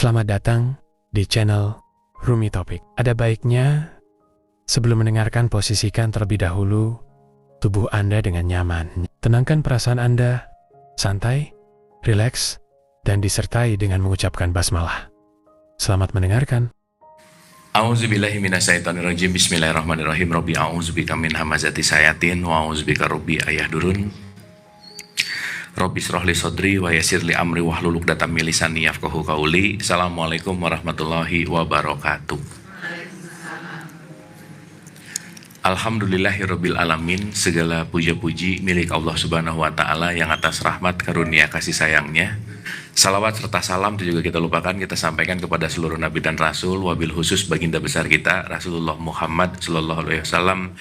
Selamat datang di channel Rumi Topik. Ada baiknya sebelum mendengarkan posisikan terlebih dahulu tubuh Anda dengan nyaman. Tenangkan perasaan Anda, santai, rileks, dan disertai dengan mengucapkan basmalah. Selamat mendengarkan. A'udzubillahi minasyaitonirrajim. Bismillahirrahmanirrahim. Rabbi a'udzubika min hamazati sayatin wa a'udzubika rabbi ayahdurun. Rabbi shrahli sadri wa yassirli amri wahlul 'uqdatam min lisani yafqahu qauli. Assalamualaikum warahmatullahi wabarakatuh. Alhamdulillahirabbil alamin. Segala puja-puji milik Allah Subhanahu wa taala yang atas rahmat karunia kasih sayangnya. Salawat serta salam itu juga kita lupakan, kita sampaikan kepada seluruh nabi dan rasul, wabil khusus baginda besar kita Rasulullah Muhammad sallallahu alaihi wasallam,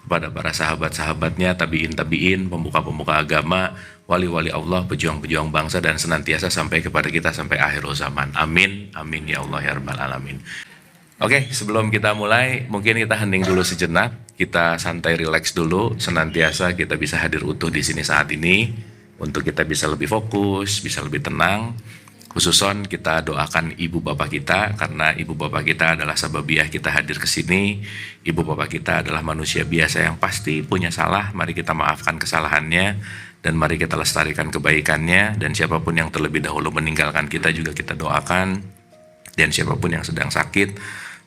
kepada para sahabat-sahabatnya, tabi'in, pemuka-pemuka agama, wali-wali Allah, pejuang-pejuang bangsa, dan senantiasa sampai kepada kita sampai akhir zaman. Amin, amin ya Allah ya rabbal alamin. Oke, sebelum kita mulai, mungkin kita hening dulu sejenak, kita santai rileks dulu, senantiasa kita bisa hadir utuh di sini saat ini, untuk kita bisa lebih fokus, bisa lebih tenang. Khususon kita doakan ibu bapak kita, karena ibu bapak kita adalah sababiah kita hadir ke sini. Ibu bapak kita adalah manusia biasa yang pasti punya salah, mari kita maafkan kesalahannya, dan mari kita lestarikan kebaikannya. Dan siapapun yang terlebih dahulu meninggalkan kita juga kita doakan. Dan siapapun yang sedang sakit,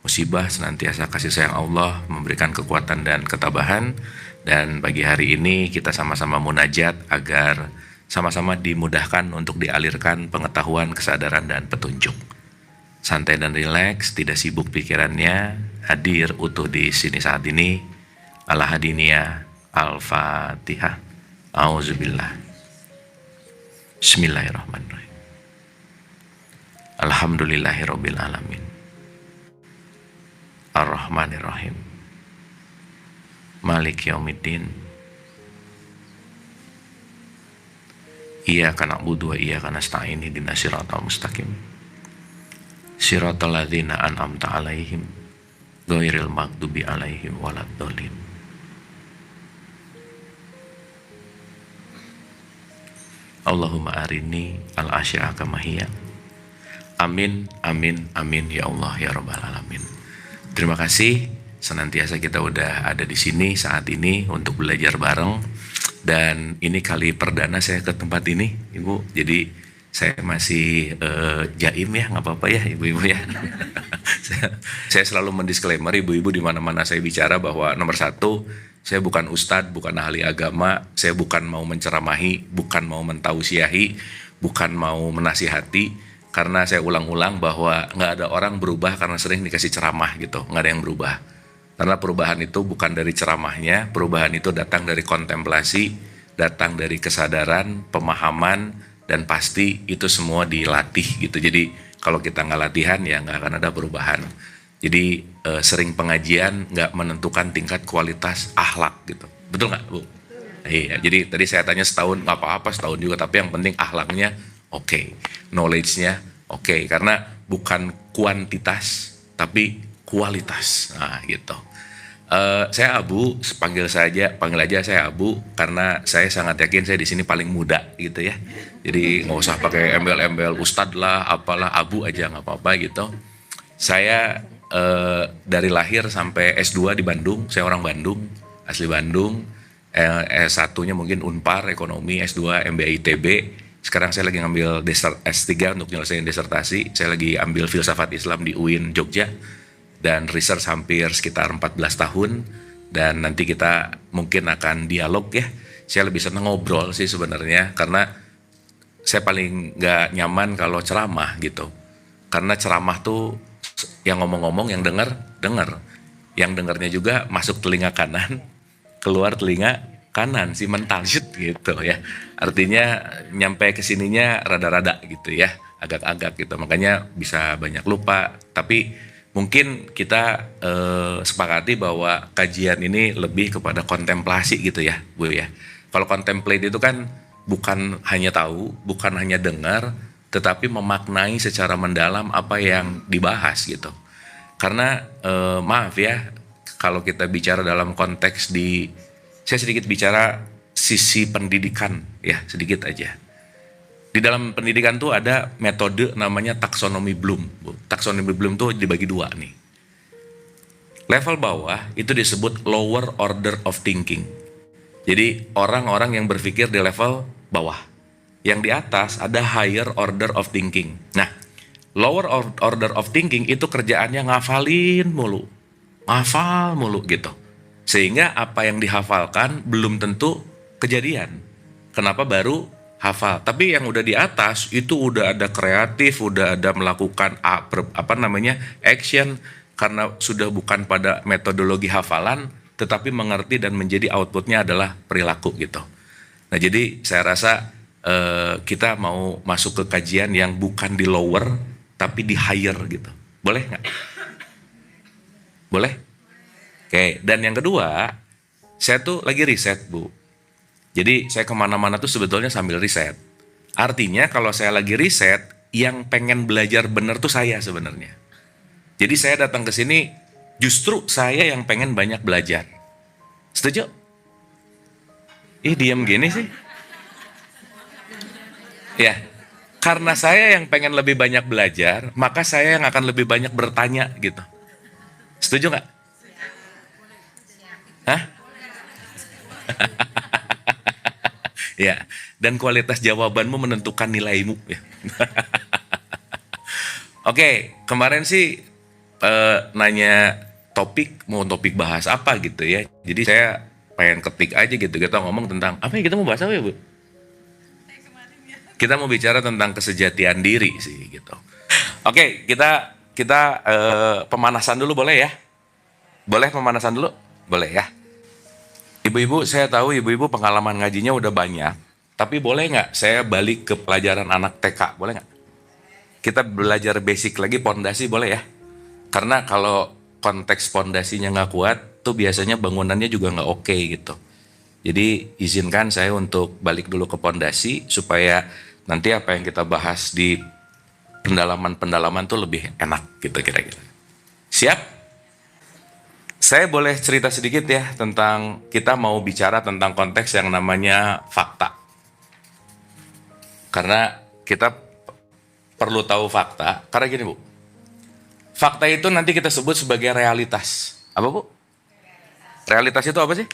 musibah, senantiasa kasih sayang Allah memberikan kekuatan dan ketabahan. Dan pagi hari ini kita sama-sama munajat agar sama-sama dimudahkan untuk dialirkan pengetahuan, kesadaran, dan petunjuk. Santai dan rileks, tidak sibuk pikirannya, hadir utuh di sini saat ini. Al-Hadiniyah, Al-Fatihah. A'udzubillah. Bismillahirrahmanirrahim. Alhamdulillahirabbil alamin. Ar-Rahmanirrahim. Malik yaumiddin. Iyyaka na'budu wa iyyaka nasta'in ihdinas siratal mustaqim. Siratal ladzina an'amta 'alaihim ghairil maghdubi 'alaihim waladdallin. Allahumma arini al-asya'a kama hiya. Amin, amin, amin ya Allah ya rabbal alamin. Terima kasih, senantiasa kita udah ada di sini saat ini untuk belajar bareng. Dan ini kali perdana saya ke tempat ini, Ibu. Jadi saya masih jaim ya, nggak apa-apa ya, Ibu-ibu ya. saya selalu mendisklaimer ibu-ibu di mana-mana saya bicara bahwa nomor satu, saya bukan ustadz, bukan ahli agama, saya bukan mau menceramahi, bukan mau mentausiahi, bukan mau menasihati. Karena saya ulang-ulang bahwa nggak ada orang berubah karena sering dikasih ceramah gitu, nggak ada yang berubah. Karena perubahan itu bukan dari ceramahnya, perubahan itu datang dari kontemplasi, datang dari kesadaran, pemahaman, dan pasti itu semua dilatih gitu. Jadi kalau kita nggak latihan ya nggak akan ada perubahan. Jadi sering pengajian nggak menentukan tingkat kualitas akhlak gitu. Betul nggak, Bu? Iya, jadi tadi saya tanya setahun nggak apa-apa, setahun juga, tapi yang penting akhlaknya oke, knowledge-nya oke, karena bukan kuantitas tapi kualitas. Nah gitu. Saya Abu, panggil aja saya Abu, karena saya sangat yakin saya di sini paling muda gitu ya. Jadi nggak usah pakai embel-embel ustadz lah, apalah, Abu aja nggak apa-apa gitu. Saya dari lahir sampai S2 di Bandung, saya orang Bandung, asli Bandung. S1-nya mungkin Unpar, ekonomi, S2 MBA ITB. Sekarang saya lagi ngambil S3 untuk nyelesain disertasi. Saya lagi ambil filsafat Islam di UIN Jogja. Dan research hampir sekitar 14 tahun. Dan nanti kita mungkin akan dialog ya. Saya lebih senang ngobrol sih sebenarnya. Karena saya paling gak nyaman kalau ceramah gitu. Karena ceramah tuh yang ngomong-ngomong, yang denger. Yang dengernya juga masuk telinga kanan, keluar telinga kanan, si mental shit gitu ya. Artinya nyampe kesininya rada-rada gitu ya. Agak-agak gitu. Makanya bisa banyak lupa. Tapi mungkin kita sepakati bahwa kajian ini lebih kepada kontemplasi gitu ya, Bu ya. Kalau contemplate itu kan bukan hanya tahu, bukan hanya dengar, tetapi memaknai secara mendalam apa yang dibahas gitu. Karena maaf ya, kalau kita bicara dalam konteks saya sedikit bicara sisi pendidikan ya, sedikit aja. Di dalam pendidikan tuh ada metode namanya taksonomi Bloom. Taksonomi Bloom tuh dibagi dua nih. Level bawah itu disebut lower order of thinking. Jadi orang-orang yang berpikir di level bawah. Yang di atas ada higher order of thinking. Nah, lower order of thinking itu kerjaannya ngafalin mulu. Ngafal mulu gitu. Sehingga apa yang dihafalkan belum tentu kejadian. Kenapa baru hafal? Tapi yang udah di atas itu udah ada kreatif, udah ada melakukan action, karena sudah bukan pada metodologi hafalan, tetapi mengerti dan menjadi outputnya adalah perilaku gitu. Nah, jadi saya rasa kita mau masuk ke kajian yang bukan di lower tapi di higher gitu. Boleh nggak? Boleh? Oke, dan yang kedua, saya tuh lagi riset, Bu. Jadi saya kemana-mana tuh sebetulnya sambil riset. Artinya kalau saya lagi riset, yang pengen belajar bener tuh saya sebenarnya. Jadi saya datang ke sini, justru saya yang pengen banyak belajar. Setuju? Ih, diam gini sih. Ya, karena saya yang pengen lebih banyak belajar, maka saya yang akan lebih banyak bertanya gitu. Setuju nggak? Hah? Ya, dan kualitas jawabanmu menentukan nilaimu ya. Oke, kemarin sih nanya mau topik bahas apa gitu ya. Jadi saya pengen ketik aja gitu, kita ngomong tentang apa ya, kita mau bahas apa ya, Bu? Kita mau bicara tentang kesejatian diri sih gitu. Oke, kita pemanasan dulu boleh ya? Boleh pemanasan dulu? Boleh ya? Ibu-ibu, saya tahu ibu-ibu pengalaman ngajinya udah banyak, tapi boleh nggak saya balik ke pelajaran anak TK, boleh nggak? Kita belajar basic lagi, pondasi, boleh ya? Karena kalau konteks pondasinya nggak kuat, tuh biasanya bangunannya juga nggak oke gitu. Jadi izinkan saya untuk balik dulu ke pondasi, supaya nanti apa yang kita bahas di pendalaman-pendalaman tuh lebih enak gitu kira-kira. Siap? Saya boleh cerita sedikit ya tentang, kita mau bicara tentang konteks yang namanya fakta. Karena kita perlu tahu fakta, karena gini, Bu. Fakta itu nanti kita sebut sebagai realitas. Apa, Bu? Realitas itu apa sih?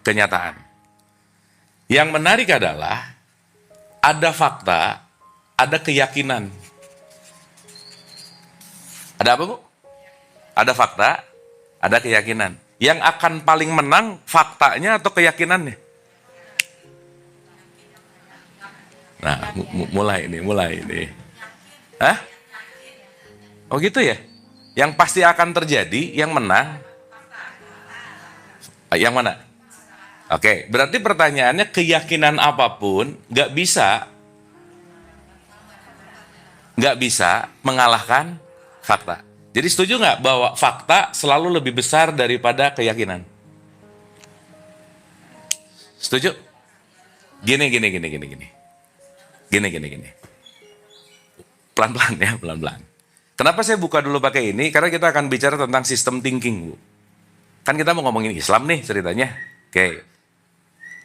Kenyataan. Yang menarik adalah ada fakta, ada keyakinan. Ada apa, Bu? Ada fakta, ada keyakinan. Yang akan paling menang faktanya atau keyakinannya? Nah, mulai ini. Hah? Oh gitu ya? Yang pasti akan terjadi, yang menang. Yang mana? Oke, berarti pertanyaannya keyakinan apapun nggak bisa mengalahkan fakta. Jadi setuju nggak bahwa fakta selalu lebih besar daripada keyakinan? Setuju? Gini. Pelan-pelan ya, pelan-pelan. Kenapa saya buka dulu pakai ini? Karena kita akan bicara tentang sistem thinking, Bu. Kan kita mau ngomongin Islam nih ceritanya. Oke.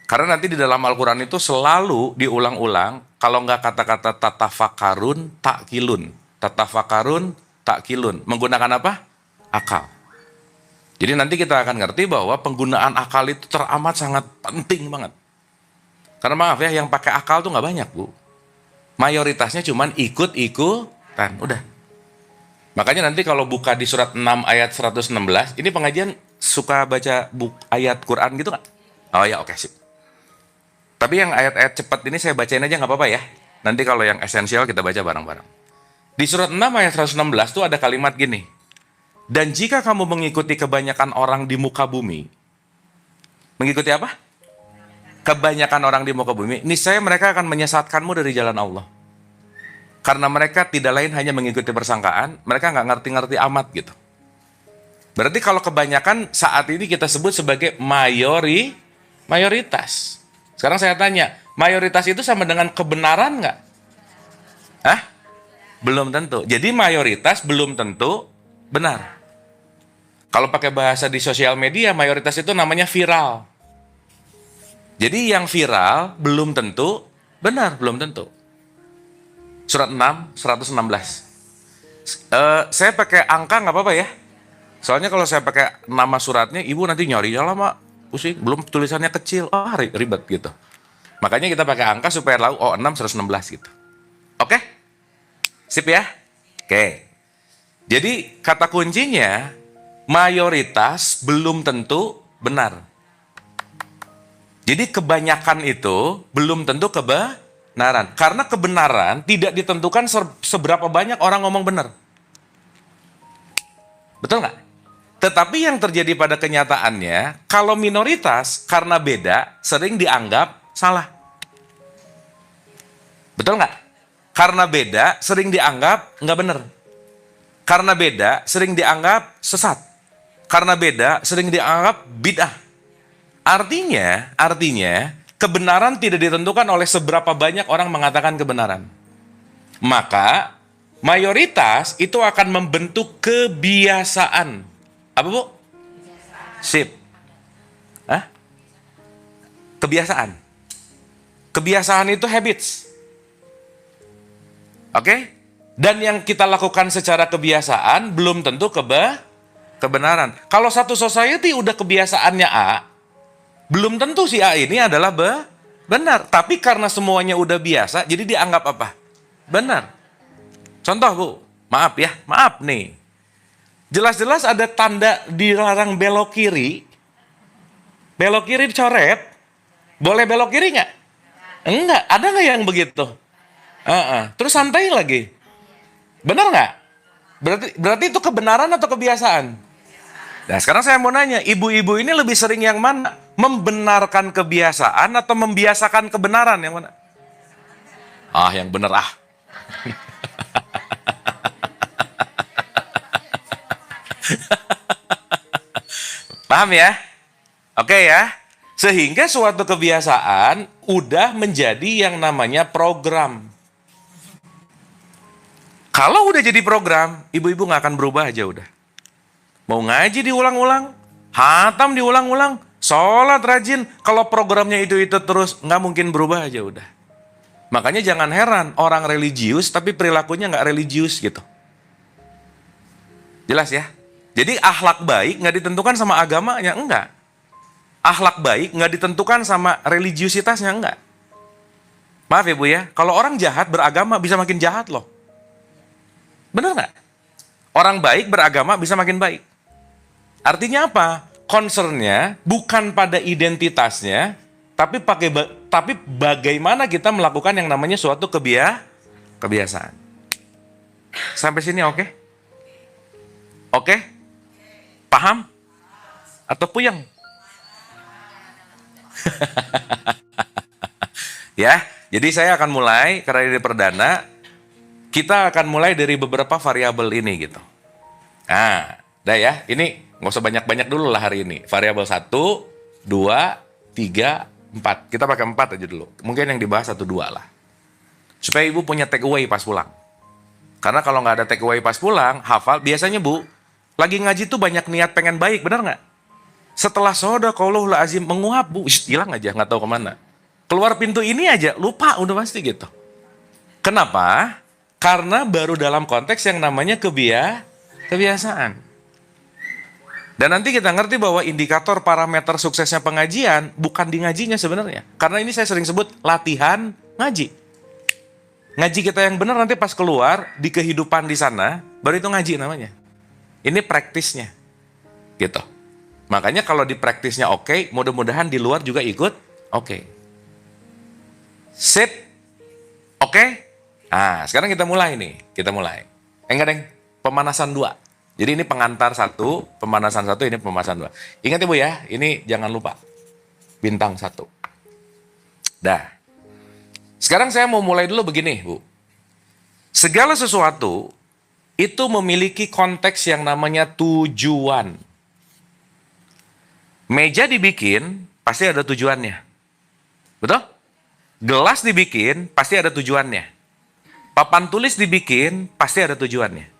Karena nanti di dalam Al-Quran itu selalu diulang-ulang, kalau nggak kata-kata tatafakarun, takkilun. Tatafakarun, takkilun. Menggunakan apa? Akal. Jadi nanti kita akan ngerti bahwa penggunaan akal itu teramat sangat penting banget. Karena maaf ya, yang pakai akal tuh nggak banyak, Bu. Mayoritasnya cuman ikut-ikutan, udah. Makanya nanti kalau buka di surat 6 ayat 116, ini pengajian suka baca ayat Quran gitu nggak? Oh ya, oke, sip. Tapi yang ayat-ayat cepat ini saya bacain aja nggak apa-apa ya. Nanti kalau yang esensial kita baca bareng-bareng. Di surat 6 ayat 116 tuh ada kalimat gini. Dan jika kamu mengikuti kebanyakan orang di muka bumi. Mengikuti apa? Kebanyakan orang di muka bumi. Niscaya mereka akan menyesatkanmu dari jalan Allah. Karena mereka tidak lain hanya mengikuti persangkaan. Mereka nggak ngerti-ngerti amat gitu. Berarti kalau kebanyakan saat ini kita sebut sebagai mayoritas. Sekarang saya tanya, mayoritas itu sama dengan kebenaran nggak? Hah? Belum tentu. Jadi mayoritas belum tentu benar. Kalau pakai bahasa di sosial media, mayoritas itu namanya viral. Jadi yang viral belum tentu benar, belum tentu. Surat 6, 116. Saya pakai angka nggak apa-apa ya? Soalnya kalau saya pakai nama suratnya, ibu nanti nyarinya lama, pusing. Belum tulisannya kecil, ribet gitu. Makanya kita pakai angka supaya tahu, 6, 116 gitu. Oke? Sip ya? Oke. Jadi kata kuncinya, mayoritas belum tentu benar. Jadi kebanyakan itu belum tentu kebenaran. Karena kebenaran tidak ditentukan seberapa banyak orang ngomong benar. Betul nggak? Tetapi yang terjadi pada kenyataannya, kalau minoritas karena beda sering dianggap salah. Betul nggak? Karena beda sering dianggap nggak benar. Karena beda sering dianggap sesat. Karena beda sering dianggap bid'ah. Artinya kebenaran tidak ditentukan oleh seberapa banyak orang mengatakan kebenaran. Maka mayoritas itu akan membentuk kebiasaan. Apa bu? Sip. Hah? Kebiasaan. Kebiasaan itu habits. Oke? Dan yang kita lakukan secara kebiasaan belum tentu kebenaran. Kalau satu society udah kebiasaannya A, belum tentu si A ini adalah benar. Tapi karena semuanya udah biasa, jadi dianggap apa? Benar. Contoh bu, maaf nih. Jelas-jelas ada tanda dilarang belok kiri. Belok kiri dicoret. Boleh belok kiri nggak? Enggak, ada nggak yang begitu? Terus santai lagi. Benar nggak? Berarti itu kebenaran atau kebiasaan? Nah sekarang saya mau nanya, ibu-ibu ini lebih sering yang mana? Membenarkan kebiasaan atau membiasakan kebenaran yang mana? Yang benar Paham ya? Oke ya. Sehingga suatu kebiasaan udah menjadi yang namanya program. Kalau udah jadi program, ibu-ibu nggak akan berubah aja udah. Mau ngaji diulang-ulang, hatam diulang-ulang, sholat rajin. Kalau programnya itu terus, nggak mungkin berubah aja udah. Makanya jangan heran orang religius tapi perilakunya nggak religius gitu. Jelas ya? Jadi akhlak baik nggak ditentukan sama agamanya, enggak. Akhlak baik nggak ditentukan sama religiusitasnya, enggak. Maaf ya bu ya, kalau orang jahat beragama bisa makin jahat loh. Bener nggak? Orang baik beragama bisa makin baik. Artinya apa? Concernnya bukan pada identitasnya, tapi bagaimana kita melakukan yang namanya suatu kebiasaan. Sampai sini oke? Oke? Paham? Atau puyeng? Ya, jadi saya akan mulai karena ini perdana. Kita akan mulai dari beberapa variabel ini gitu. Nah, dah ya, ini nggak usah banyak-banyak dulu lah hari ini. Variabel 1, 2, 3, 4. Kita pakai 4 aja dulu. Mungkin yang dibahas 1, 2 lah. Supaya ibu punya take away pas pulang. Karena kalau nggak ada take away pas pulang, hafal, biasanya bu, lagi ngaji tuh banyak niat pengen baik, benar nggak? Setelah shadaqallahul azim menguap bu, hilang aja, nggak tahu kemana. Keluar pintu ini aja, lupa udah pasti gitu. Kenapa? Karena baru dalam konteks yang namanya kebiasaan. Dan nanti kita ngerti bahwa indikator parameter suksesnya pengajian bukan di ngajinya sebenarnya. Karena ini saya sering sebut latihan ngaji. Ngaji kita yang benar nanti pas keluar di kehidupan di sana, baru itu ngaji namanya. Ini praktisnya. Gitu. Makanya kalau di praktisnya oke, mudah-mudahan di luar juga ikut oke. Sip? Oke? Nah, sekarang kita mulai nih. Kita mulai. Enggak, Deng. Pemanasan 2. Jadi ini pengantar 1, pemanasan 1, ini pemanasan 2. Ingat ya Bu ya, ini jangan lupa. Bintang 1. Dah. Sekarang saya mau mulai dulu begini, Bu. Segala sesuatu itu memiliki konteks yang namanya tujuan. Meja dibikin, pasti ada tujuannya. Betul? Gelas dibikin, pasti ada tujuannya. Papan tulis dibikin, pasti ada tujuannya.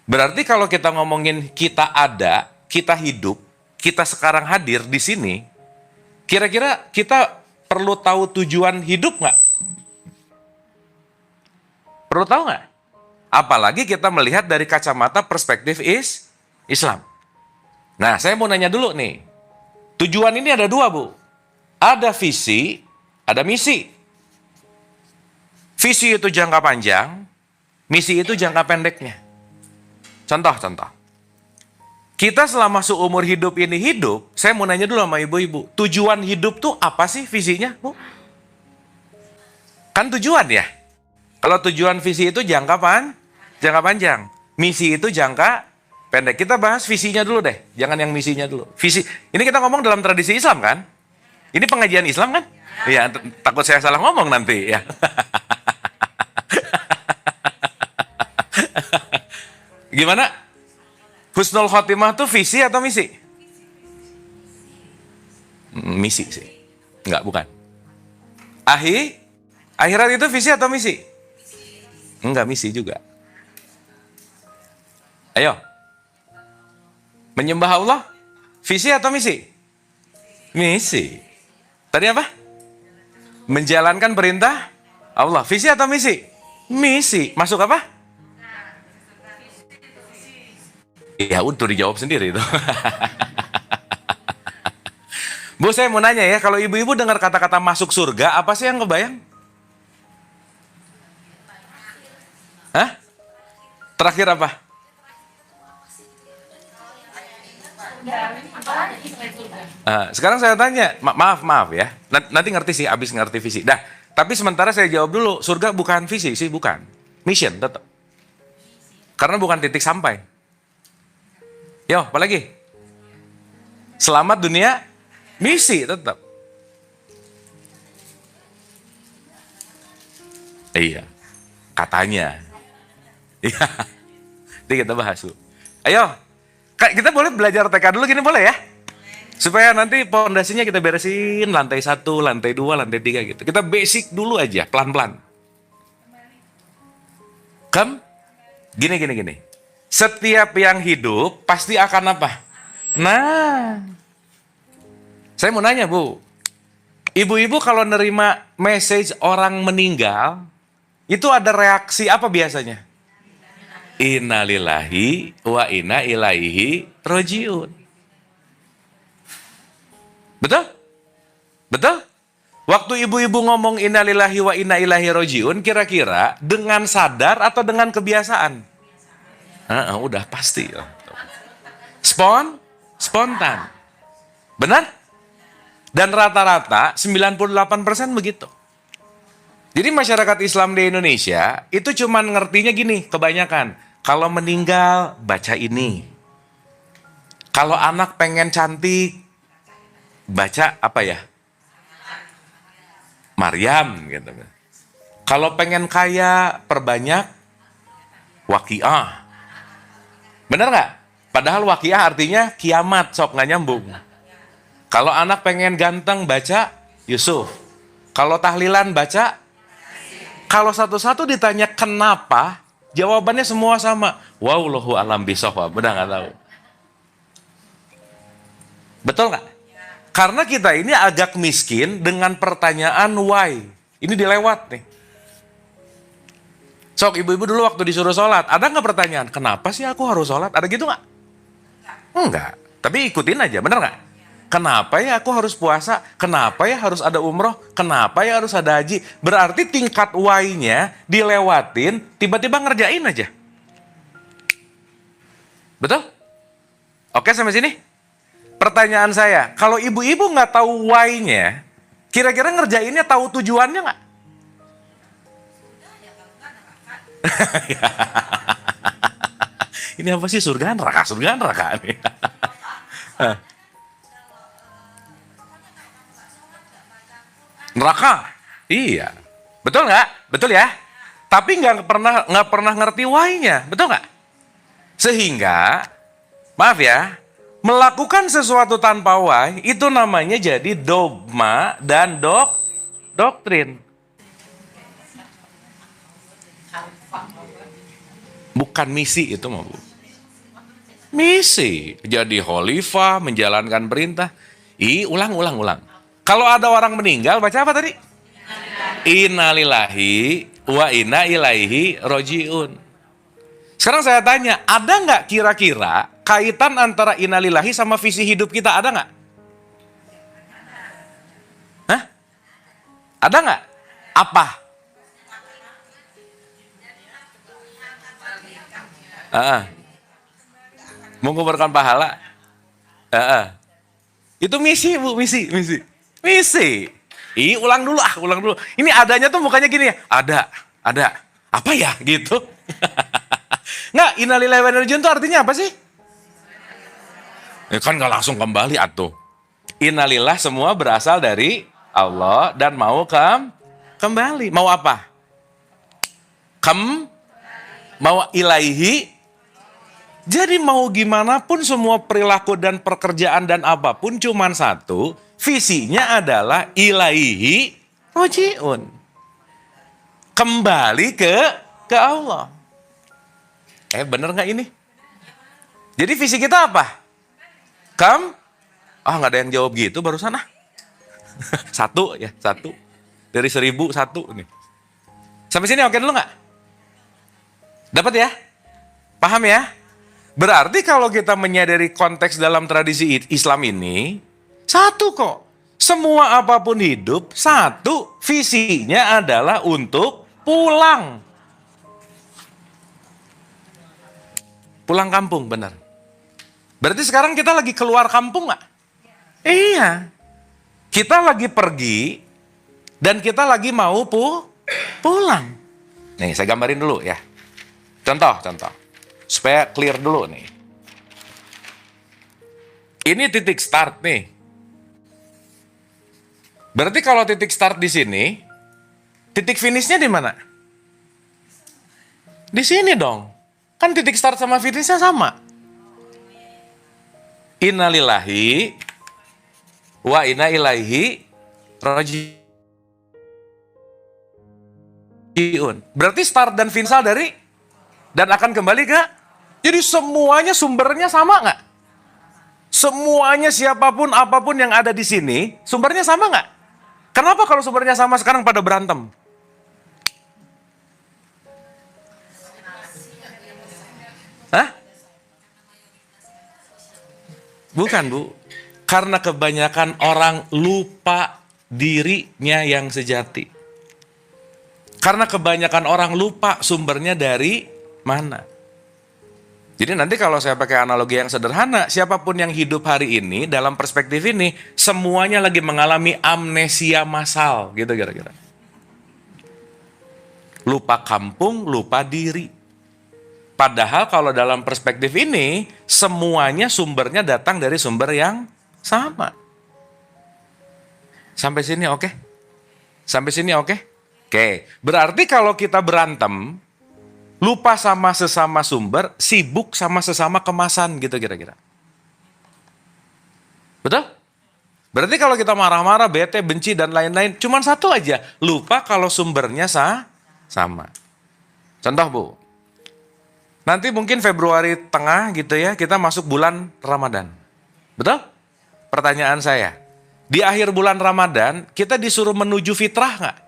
Berarti kalau kita ngomongin kita ada, kita hidup, kita sekarang hadir di sini, kira-kira kita perlu tahu tujuan hidup nggak? Perlu tahu nggak? Apalagi kita melihat dari kacamata perspektif Islam. Nah, saya mau nanya dulu nih. Tujuan ini ada dua, Bu. Ada visi, ada misi. Visi itu jangka panjang, misi itu jangka pendeknya. Contoh. Kita selama seumur hidup ini hidup, saya mau nanya dulu sama ibu-ibu, tujuan hidup tuh apa sih visinya, Bu? Kan tujuan ya? Kalau tujuan visi itu jangka panjang. Misi itu jangka pendek. Kita bahas visinya dulu deh, jangan yang misinya dulu. Visi, ini kita ngomong dalam tradisi Islam kan? Ini pengajian Islam kan? Iya, takut saya salah ngomong nanti ya. Gimana? Husnul khotimah tuh visi atau misi? Misi sih. Enggak, bukan. Akhirat itu visi atau misi? Enggak, misi juga. Ayo. Menyembah Allah, visi atau misi? Misi. Tadi apa? Menjalankan perintah Allah, visi atau misi? Misi. Masuk apa? Ya, untuk dijawab sendiri itu. Bu, saya mau nanya ya, kalau ibu-ibu dengar kata-kata masuk surga, apa sih yang kebayang? Hah? Terakhir apa? Sekarang saya tanya, maaf ya, nanti ngerti sih, abis ngerti visi. Dah, tapi sementara saya jawab dulu, surga bukan visi sih, bukan. Mission tetap. Karena bukan titik sampai. Yo, apalagi? Selamat dunia, misi tetap. Iya, katanya. Iya, nanti kita bahas dulu. Ayo, kita boleh belajar TK dulu gini boleh ya? Supaya nanti pondasinya kita beresin lantai 1, lantai 2, lantai 3 gitu. Kita basic dulu aja, pelan-pelan. Gini. Setiap yang hidup pasti akan apa? Nah, saya mau nanya, Bu. Ibu-ibu kalau nerima message orang meninggal, itu ada reaksi apa biasanya? Innalillahi wa inna ilaihi rojiun. Betul? Betul? Waktu ibu-ibu ngomong innalillahi wa inna ilaihi rojiun, kira-kira dengan sadar atau dengan kebiasaan? Udah pasti. Spontan. Benar? Dan rata-rata 98% begitu. Jadi masyarakat Islam di Indonesia itu cuman ngertinya gini, kebanyakan. Kalau meninggal, baca ini. Kalau anak pengen cantik, baca apa ya? Maryam gitu. Kalau pengen kaya, perbanyak Waqiah. Benar nggak? Padahal Waqiah artinya kiamat, sok nggak nyambung. Kalau anak pengen ganteng, baca Yusuf. Kalau tahlilan, baca. Kalau satu-satu ditanya kenapa, jawabannya semua sama. Wallahu a'lam bishawab. Benar nggak tahu? Betul nggak? Karena kita ini agak miskin dengan pertanyaan why. Ini dilewat nih. Sok, ibu-ibu dulu waktu disuruh sholat, ada nggak pertanyaan, kenapa sih aku harus sholat? Ada gitu nggak? Enggak, tapi ikutin aja, bener nggak? Kenapa ya aku harus puasa? Kenapa ya harus ada umroh? Kenapa ya harus ada haji? Berarti tingkat why-nya dilewatin, tiba-tiba ngerjain aja. Betul? Oke, sampai sini? Pertanyaan saya, kalau ibu-ibu nggak tahu why-nya, kira-kira ngerjainnya tahu tujuannya nggak? Ini apa sih surga neraka nih? Neraka, iya, betul nggak? Betul ya. Tapi nggak pernah ngerti why-nya, betul nggak? Sehingga, maaf ya, melakukan sesuatu tanpa why itu namanya jadi dogma dan doktrin. Bukan misi itu mah, Bu. Misi, jadi khalifah, menjalankan perintah. Ulang. Kalau ada orang meninggal, baca apa tadi? Innalillahi wa inna ilaihi rojiun. Sekarang saya tanya, ada nggak kira-kira kaitan antara innalillahi sama visi hidup kita? Ada nggak? Hah? Ada nggak? Apa? Mengumpulkan pahala. Itu misi, Bu, misi. Ulang dulu. Ini adanya tuh mukanya gini ya. Ada. Apa ya gitu? Nggak, innalillahi wa inna ilaihi raji'un itu artinya apa sih? Kan nggak langsung kembali atuh. Innalillah semua berasal dari Allah dan mau kembali. Mau apa? Mau ilaihi. Jadi mau gimana pun semua perilaku dan pekerjaan dan apapun cuman satu. Visinya adalah ilaihi roji'un. Kembali ke Allah. Bener nggak ini? Jadi visi kita apa? Nggak ada yang jawab gitu barusan ah. Satu. Dari 1000 satu nih. Sampai sini oke dulu nggak? Dapat ya? Paham ya? Berarti kalau kita menyadari konteks dalam tradisi Islam ini, satu kok. Semua apapun hidup, satu visinya adalah untuk pulang. Pulang kampung, benar. Berarti sekarang kita lagi keluar kampung nggak? Iya. Kita lagi pergi dan kita lagi mau pulang. Nih, saya gambarin dulu ya. Contoh. Supaya clear dulu nih. Ini titik start nih. Berarti kalau titik start di sini, titik finishnya di mana? Di sini dong. Kan titik start sama finishnya sama. Innalillahi wa inna ilaihi raji'un. Berarti start dan finish dari dan akan kembali ke. Jadi semuanya sumbernya sama nggak? Semuanya siapapun apapun yang ada di sini sumbernya sama nggak? Kenapa kalau sumbernya sama sekarang pada berantem? Hah? Bukan, Bu. Karena kebanyakan orang lupa dirinya yang sejati. Karena kebanyakan orang lupa sumbernya dari mana. Jadi nanti kalau saya pakai analogi yang sederhana, siapapun yang hidup hari ini, dalam perspektif ini, semuanya lagi mengalami amnesia massal, gitu kira-kira. Lupa kampung, lupa diri. Padahal kalau dalam perspektif ini, semuanya sumbernya datang dari sumber yang sama. Sampai sini oke? Sampai sini oke? Oke, berarti kalau kita berantem, lupa sama sesama sumber, sibuk sama sesama kemasan gitu kira-kira. Betul? Berarti kalau kita marah-marah, bete, benci, dan lain-lain, cuman satu aja, lupa kalau sumbernya sama. Contoh, Bu. Nanti mungkin Februari tengah gitu ya, kita masuk bulan Ramadan. Betul? Pertanyaan saya, di akhir bulan Ramadan, kita disuruh menuju fitrah nggak?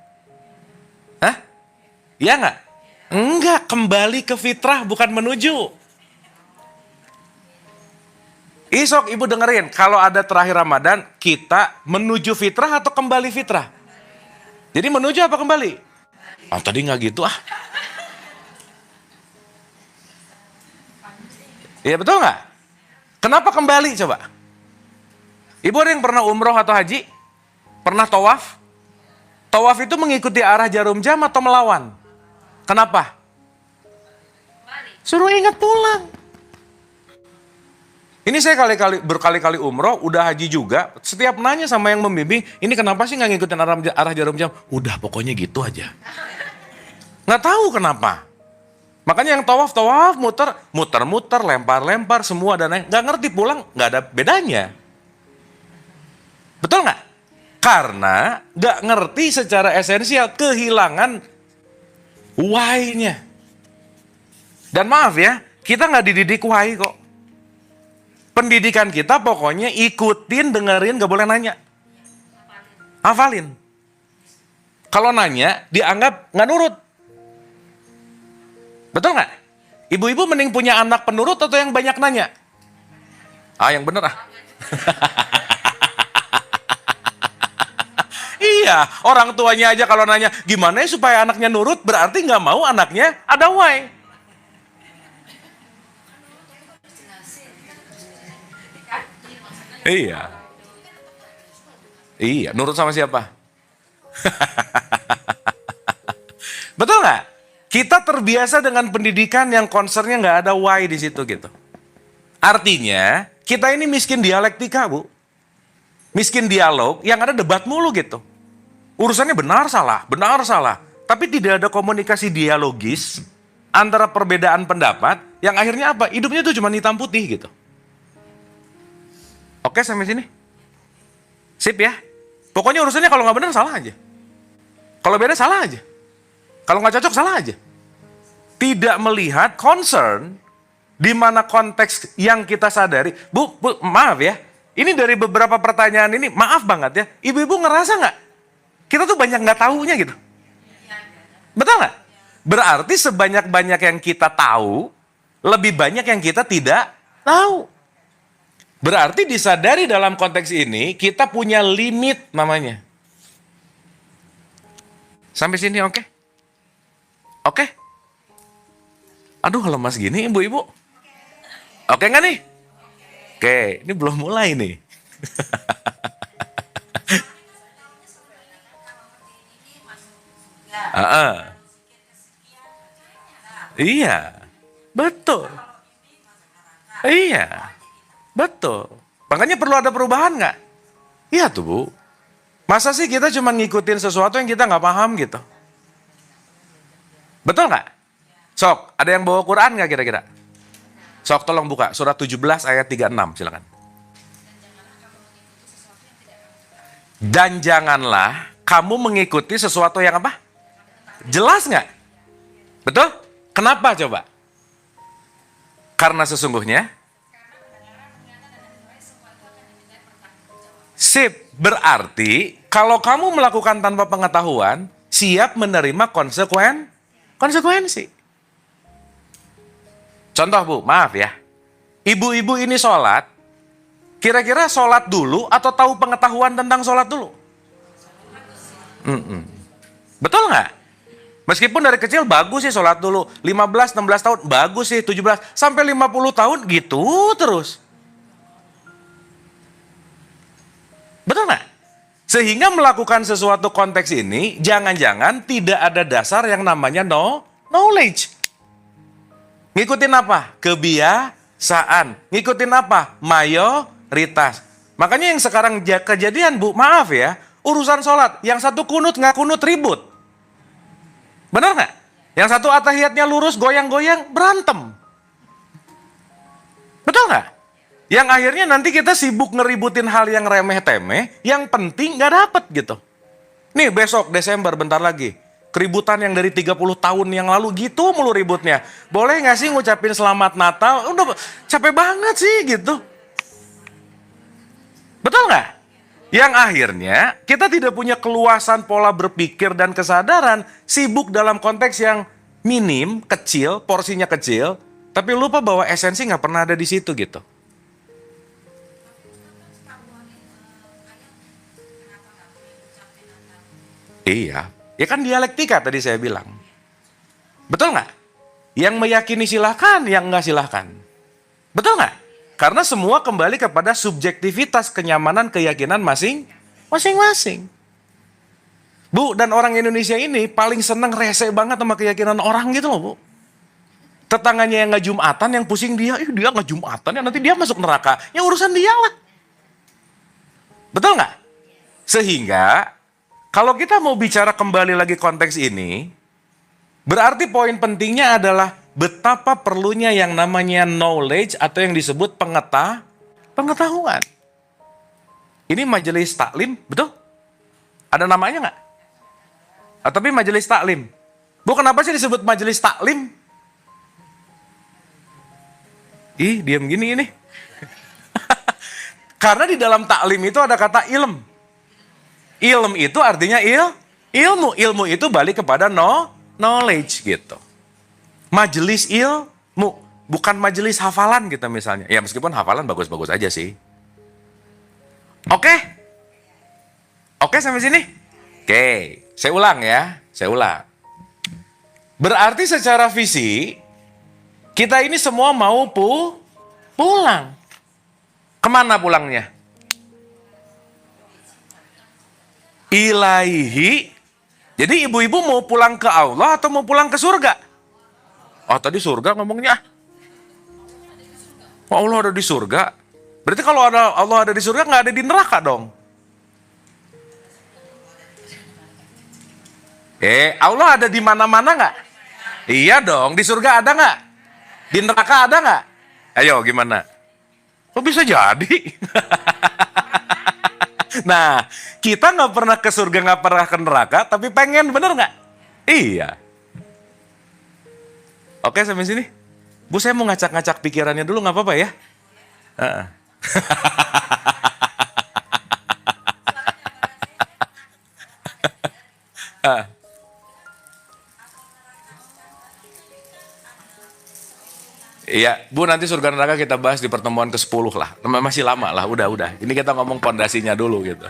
Hah? Iya nggak? Enggak, kembali ke fitrah, bukan menuju. Isok ibu dengerin, kalau ada terakhir Ramadan, kita menuju fitrah atau kembali fitrah? Jadi menuju apa kembali? Tadi nggak gitu ah. Iya betul nggak? Kenapa kembali coba? Ibu ada yang pernah umroh atau haji? Pernah tawaf? Tawaf itu mengikuti arah jarum jam atau melawan? Kenapa? Suruh ingat pulang. Ini saya berkali-kali umroh, udah haji juga. Setiap nanya sama yang membimbing, ini kenapa sih nggak ngikutin arah jarum jam? Udah pokoknya gitu aja. Nggak tahu kenapa. Makanya yang tawaf, muter-muter, lempar-lempar, semua dan lain. Nggak ngerti pulang, nggak ada bedanya. Betul nggak? Karena nggak ngerti secara esensial, kehilangan why-nya. Dan maaf ya, kita nggak dididik why kok. Pendidikan kita pokoknya ikutin, dengerin, nggak boleh nanya. Hafalin. Kalau nanya, dianggap nggak nurut. Betul nggak? Ibu-ibu mending punya anak penurut atau yang banyak nanya? Yang bener ah. Iya, orang tuanya aja kalau nanya, gimana ya supaya anaknya nurut, berarti nggak mau anaknya ada why. Iya. Iya, nurut sama siapa? Betul nggak? Kita terbiasa dengan pendidikan yang concernnya nggak ada why di situ gitu. Artinya, kita ini miskin dialektika, Bu. Miskin dialog yang ada debat mulu gitu. Urusannya benar salah, benar salah. Tapi tidak ada komunikasi dialogis antara perbedaan pendapat yang akhirnya apa? Hidupnya tuh cuma hitam putih gitu. Oke sampai sini? Sip ya? Pokoknya urusannya kalau nggak benar salah aja. Kalau beda salah aja. Kalau nggak cocok salah aja. Tidak melihat concern di mana konteks yang kita sadari. Bu, maaf ya. Ini dari beberapa pertanyaan ini, maaf banget ya. Ibu-ibu ngerasa nggak? Kita tuh banyak nggak tahunya gitu. Betul nggak? Berarti sebanyak-banyak yang kita tahu, lebih banyak yang kita tidak tahu. Berarti disadari dalam konteks ini, kita punya limit namanya. Sampai sini oke? Oke? Aduh lemas gini ibu-ibu. Oke nggak nih? Oke, ini belum mulai nih. Iya, betul. Iya, betul. Makanya perlu ada perubahan nggak? Iya tuh Bu. Masa sih kita cuma ngikutin sesuatu yang kita nggak paham gitu? Betul nggak? Sok, ada yang bawa Quran nggak kira-kira? Sok tolong buka surat 17 ayat 36, silakan. Dan janganlah kamu mengikuti sesuatu yang apa? Jelas nggak? Betul? Kenapa coba? Karena sesungguhnya sip, berarti kalau kamu melakukan tanpa pengetahuan, siap menerima konsekuensi. Contoh Bu, maaf ya. Ibu-ibu ini sholat, kira-kira sholat dulu atau tahu pengetahuan tentang sholat dulu? Betul nggak? Meskipun dari kecil bagus sih sholat dulu. 15, 16 tahun, bagus sih 17. Sampai 50 tahun gitu terus. Betul nggak? Sehingga melakukan sesuatu konteks ini, jangan-jangan tidak ada dasar yang namanya knowledge. Ngikutin apa? Kebiasaan. Ngikutin apa? Mayoritas. Makanya yang sekarang kejadian Bu, maaf ya, urusan sholat, yang satu kunut nggak kunut ribut. Benar nggak? Yang satu atahiyatnya lurus, goyang-goyang, berantem. Betul nggak? Yang akhirnya nanti kita sibuk ngeributin hal yang remeh-temeh, yang penting nggak dapet gitu. Nih besok Desember bentar lagi, keributan yang dari 30 tahun yang lalu gitu mulu ributnya. Boleh nggak sih ngucapin selamat Natal? Udah capek banget sih gitu. Betul nggak? Yang akhirnya kita tidak punya keluasan pola berpikir dan kesadaran, sibuk dalam konteks yang minim, kecil, porsinya kecil, tapi lupa bahwa esensi nggak pernah ada di situ gitu. Iya, ya kan dialektika tadi saya bilang. Betul nggak? Yang meyakini silahkan, yang nggak silahkan. Betul nggak? Karena semua kembali kepada subjektivitas kenyamanan keyakinan masing-masing. Bu, dan orang Indonesia ini paling seneng rese banget sama keyakinan orang gitu loh Bu. Tetangganya yang nggak Jumatan, yang pusing dia, dia nggak Jumatan, ya nanti dia masuk neraka. Ya urusan dia lah. Betul nggak? Sehingga, kalau kita mau bicara kembali lagi konteks ini, berarti poin pentingnya adalah betapa perlunya yang namanya knowledge atau yang disebut pengetahuan. Ini majelis taklim, betul? Ada namanya nggak? Tapi majelis taklim. Bu, kenapa sih disebut majelis taklim? Ih, diam gini ini. Karena di dalam taklim itu ada kata ilm. Ilm itu artinya Ilmu itu balik kepada knowledge gitu. Majelis ilmu, bukan majelis hafalan kita misalnya. Ya meskipun hafalan bagus-bagus aja sih. Oke? Oke sampai sini? Oke, saya ulang ya. Saya ulang. Berarti secara visi, kita ini semua mau pulang. Kemana pulangnya? Ilaihi. Jadi ibu-ibu mau pulang ke Allah atau mau pulang ke surga? Oh tadi surga ngomongnya. Oh, Allah ada di surga. Berarti kalau Allah ada di surga nggak ada di neraka dong. Allah ada di mana-mana nggak? Iya dong, di surga ada nggak? Di neraka ada nggak? Ayo gimana? Kok bisa jadi? Nah, kita nggak pernah ke surga, nggak pernah ke neraka, tapi pengen, bener nggak? Iya. Oke sampai sini? Bu, saya mau ngacak-ngacak pikirannya dulu, nggak apa-apa ya? Iya, Bu, nanti surga neraka kita bahas di pertemuan ke-10 lah. Masih lama lah, udah. Ini kita ngomong pondasinya dulu gitu.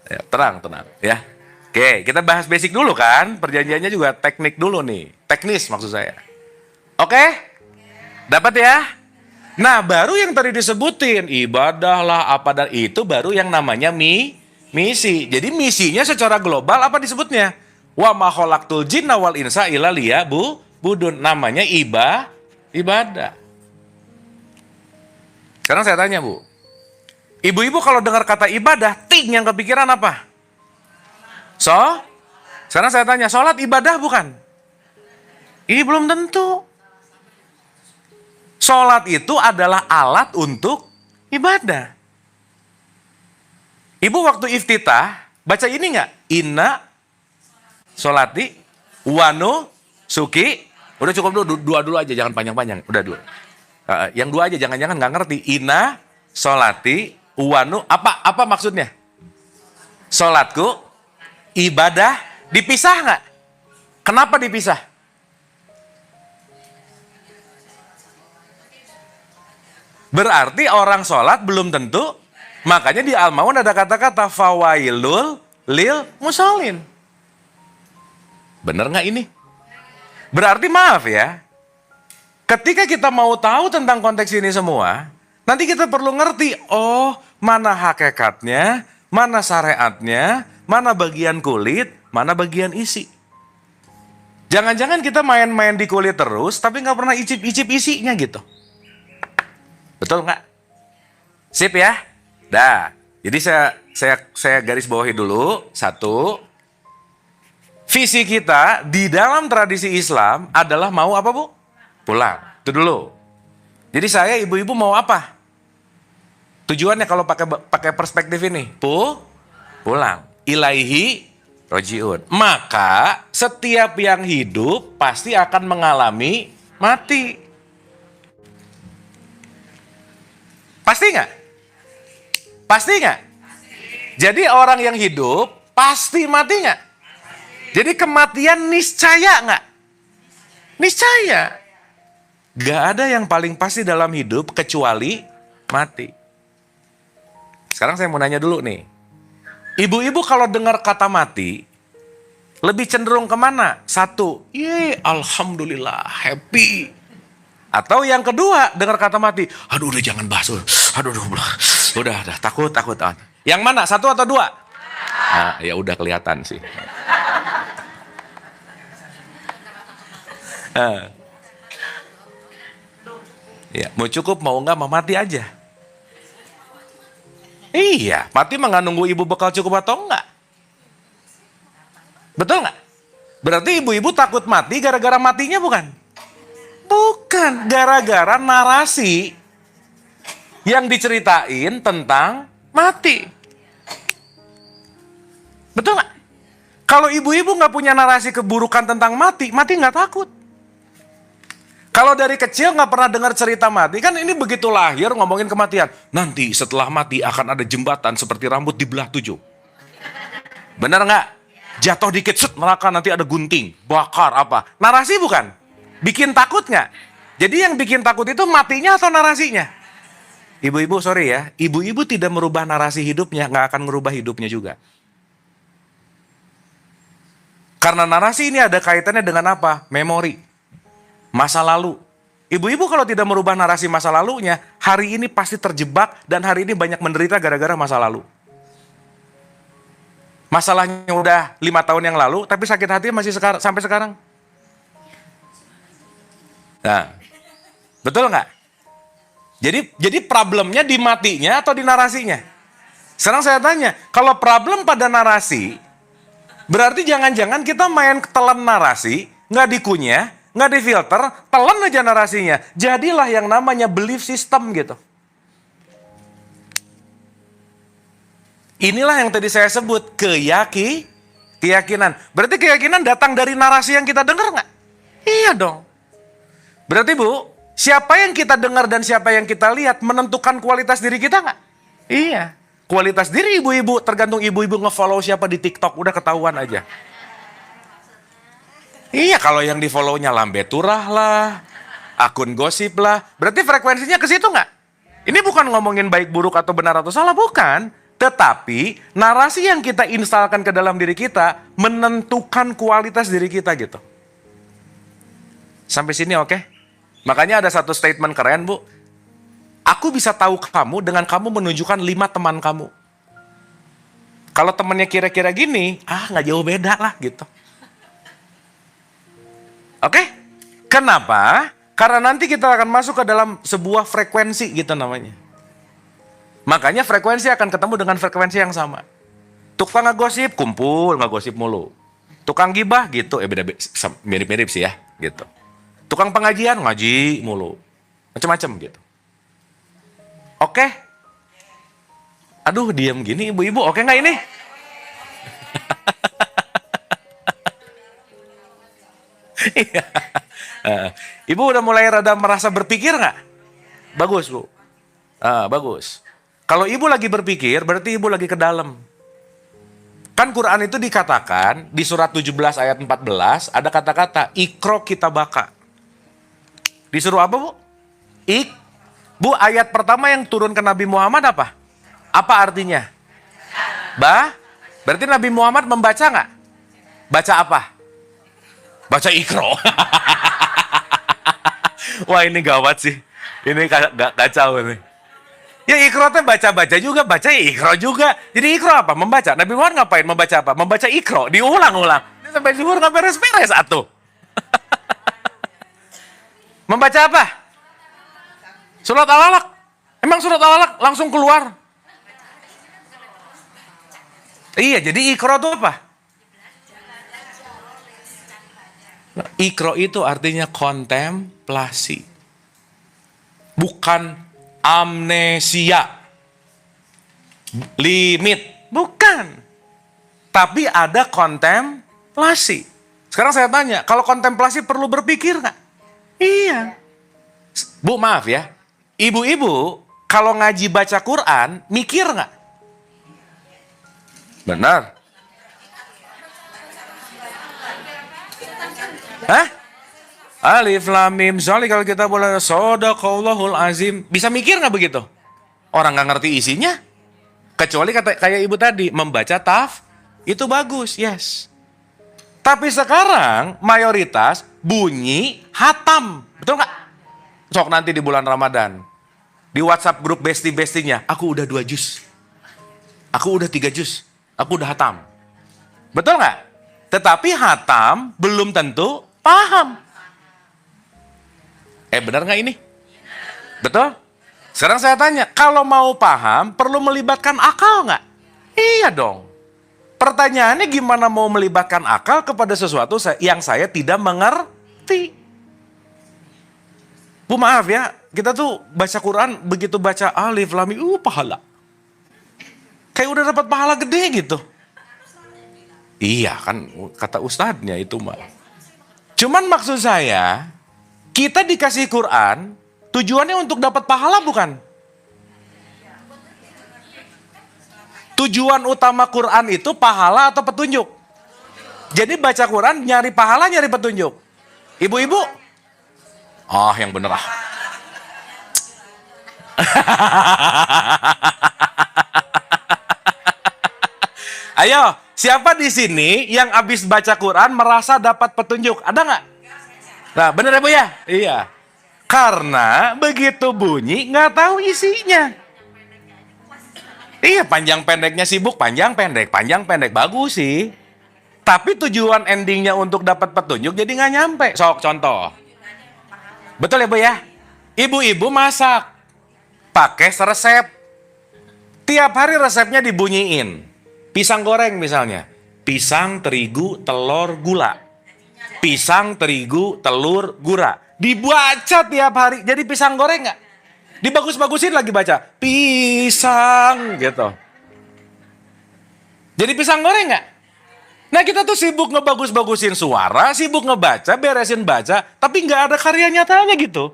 Ya, tenang, ya. Oke, kita bahas basic dulu kan. Perjanjiannya juga teknik dulu nih. Teknis maksud saya. Oke? Dapat ya? Nah, baru yang tadi disebutin, ibadah lah, apa dan itu baru yang namanya misi. Jadi misinya secara global apa disebutnya? Wa ma khalaqtul jinna wal insa illa liya'budun. Namanya ibadah. Sekarang saya tanya, Bu. Ibu-ibu kalau dengar kata ibadah, ting yang kepikiran apa? Sekarang saya tanya, sholat ibadah bukan? Ini belum tentu. Sholat itu adalah alat untuk ibadah. Ibu waktu iftitah, baca ini nggak? Inna sholati wanu suki. Udah cukup dua dulu aja, jangan panjang-panjang. Udah dulu. Yang dua aja, jangan-jangan nggak ngerti. Inna sholati wanu, apa maksudnya? Sholatku, ibadah, dipisah nggak? Kenapa dipisah? Berarti orang sholat belum tentu, makanya di Al-Maun ada kata-kata fawailul lil musholin. Bener nggak ini? Berarti maaf ya, ketika kita mau tahu tentang konteks ini semua, nanti kita perlu ngerti, oh mana hakikatnya, mana syariatnya, mana bagian kulit, mana bagian isi. Jangan-jangan kita main-main di kulit terus, tapi nggak pernah icip-icip isinya gitu. Betul nggak? Sip ya? Dah. Jadi saya garis bawahi dulu. Satu, visi kita di dalam tradisi Islam adalah mau apa, Bu? Pulang. Itu dulu. Jadi saya, ibu-ibu mau apa? Tujuannya kalau pakai perspektif ini, pulang. Ilaihi rojiun. Maka setiap yang hidup pasti akan mengalami mati. Pasti nggak? Pasti nggak? Jadi orang yang hidup pasti mati nggak? Jadi kematian niscaya nggak? Niscaya. Gak ada yang paling pasti dalam hidup kecuali mati. Sekarang saya mau nanya dulu nih. Ibu-ibu kalau dengar kata mati, lebih cenderung kemana? Satu, alhamdulillah, happy. Atau yang kedua, dengar kata mati, aduh udah jangan bahas, udah takut. Yang mana? Satu atau dua? Nah, ya udah kelihatan sih. Ya, mau cukup, mau enggak, mau mati aja. Iya, mati mah nggak nunggu ibu bekal cukup atau enggak. Betul nggak? Berarti ibu-ibu takut mati gara-gara matinya bukan? Bukan, gara-gara narasi yang diceritain tentang mati. Betul nggak? Kalau ibu-ibu nggak punya narasi keburukan tentang mati nggak takut. Kalau dari kecil nggak pernah dengar cerita mati, kan ini begitu lahir ngomongin kematian. Nanti setelah mati akan ada jembatan seperti rambut dibelah 7. Benar nggak? Jatuh dikit, set, neraka, nanti ada gunting, bakar apa. Narasi bukan? Bikin takut nggak? Jadi yang bikin takut itu matinya atau narasinya? Ibu-ibu sorry ya, ibu-ibu tidak merubah narasi hidupnya, nggak akan merubah hidupnya juga. Karena narasi ini ada kaitannya dengan apa? Memori. Masa lalu. Ibu-ibu kalau tidak merubah narasi masa lalunya, hari ini pasti terjebak dan hari ini banyak menderita gara-gara masa lalu. Masalahnya udah 5 tahun yang lalu, tapi sakit hati masih sampai sekarang. Nah, betul nggak? Jadi problemnya di matinya atau di narasinya? Sekarang saya tanya, kalau problem pada narasi, berarti jangan-jangan kita main telan narasi, nggak dikunyah, nggak difilter, telan aja narasinya. Jadilah yang namanya belief system gitu. Inilah yang tadi saya sebut, keyakinan. Berarti keyakinan datang dari narasi yang kita dengar nggak? Iya dong. Berarti Bu, siapa yang kita dengar dan siapa yang kita lihat menentukan kualitas diri kita nggak? Iya. Kualitas diri ibu-ibu tergantung ibu-ibu nge-follow siapa di TikTok, udah ketahuan aja. Iya, kalau yang di-follow-nya Lambe Turah lah, akun gosip lah, berarti frekuensinya ke situ nggak? Ini bukan ngomongin baik buruk atau benar atau salah, bukan. Tetapi narasi yang kita instalkan ke dalam diri kita menentukan kualitas diri kita gitu. Sampai sini oke? Makanya ada satu statement keren Bu. Aku bisa tahu kamu dengan kamu menunjukkan 5 teman kamu. Kalau temannya kira-kira gini, nggak jauh beda lah gitu. Oke? Kenapa? Karena nanti kita akan masuk ke dalam sebuah frekuensi gitu namanya. Makanya frekuensi akan ketemu dengan frekuensi yang sama. Tukang ngegosip, kumpul ngegosip mulu. Tukang gibah gitu, beda mirip-mirip sih ya, gitu. Tukang pengajian, ngaji mulu. Macam-macam gitu. Oke? Aduh, diam gini ibu-ibu, oke nggak ini? Ibu udah mulai rada merasa berpikir nggak? Bagus Bu. Bagus. Kalau ibu lagi berpikir, berarti ibu lagi ke dalam. Kan Quran itu dikatakan, di surat 17 ayat 14, ada kata-kata, ikro kita baka. Disuruh apa Bu? Bu, ayat pertama yang turun ke Nabi Muhammad apa? Apa artinya? Berarti Nabi Muhammad membaca nggak? Baca apa? Baca ikro. Wah ini gawat sih. Ini kacau ini. Ya ikro teh baca-baca juga, baca ikro juga. Jadi ikro apa? Membaca. Nabi Muhammad ngapain? Membaca apa? Membaca ikro. Diulang-ulang. Ini sampai zuhur nggak beres-beres atuh. Membaca apa? Surat Al-Alaq. Emang surat Al-Alaq langsung keluar? Iya, jadi ikro itu apa? Ikro itu artinya kontemplasi. Bukan amnesia. Limit. Bukan. Tapi ada kontemplasi. Sekarang saya tanya, kalau kontemplasi perlu berpikir nggak? Iya. Bu maaf ya, ibu-ibu kalau ngaji baca Quran, mikir nggak? Benar. Hah? Alif lam mim, soalnya kalau kita boleh shadaqallahul azim, bisa mikir nggak begitu? Orang nggak ngerti isinya, kecuali kayak ibu tadi membaca itu bagus, yes. Tapi sekarang mayoritas bunyi hatam, betul nggak? Sok nanti di bulan Ramadan, di WhatsApp grup besti-bestinya, aku udah 2 juz, aku udah 3 juz, aku udah hatam, betul nggak? Tetapi hatam belum tentu paham. Benar nggak ini? Betul? Sekarang saya tanya, kalau mau paham, perlu melibatkan akal nggak? Iya dong. Pertanyaannya gimana mau melibatkan akal kepada sesuatu yang saya tidak mengerti? Bu maaf ya, kita tuh baca Quran, begitu baca alif lam mim, pahala. Kayak udah dapat pahala gede gitu. Iya kan, kata ustadznya itu mah. Cuman maksud saya, kita dikasih Quran, tujuannya untuk dapat pahala bukan? Tujuan utama Quran itu pahala atau petunjuk? Jadi baca Quran nyari pahala, nyari petunjuk. Ibu-ibu? Oh, yang bener ah. Ayo, siapa di sini yang habis baca Quran merasa dapat petunjuk? Ada nggak? Nah, bener ya Bu ya? Iya. Karena begitu bunyi nggak tahu isinya. Iya, panjang pendeknya sibuk, panjang pendek bagus sih. Tapi tujuan endingnya untuk dapat petunjuk jadi nggak nyampe. Sok contoh. Betul ya Bu ya? Ibu-ibu masak pakai resep. Tiap hari resepnya dibunyiin. Pisang goreng misalnya. Pisang, terigu, telur, gula. Pisang, terigu, telur, gula. Dibaca tiap hari. Jadi pisang goreng nggak? Dibagus-bagusin lagi baca. Pisang gitu. Jadi pisang goreng nggak? Nah kita tuh sibuk ngebagus-bagusin suara, sibuk ngebaca, beresin baca, tapi nggak ada karya nyatanya gitu.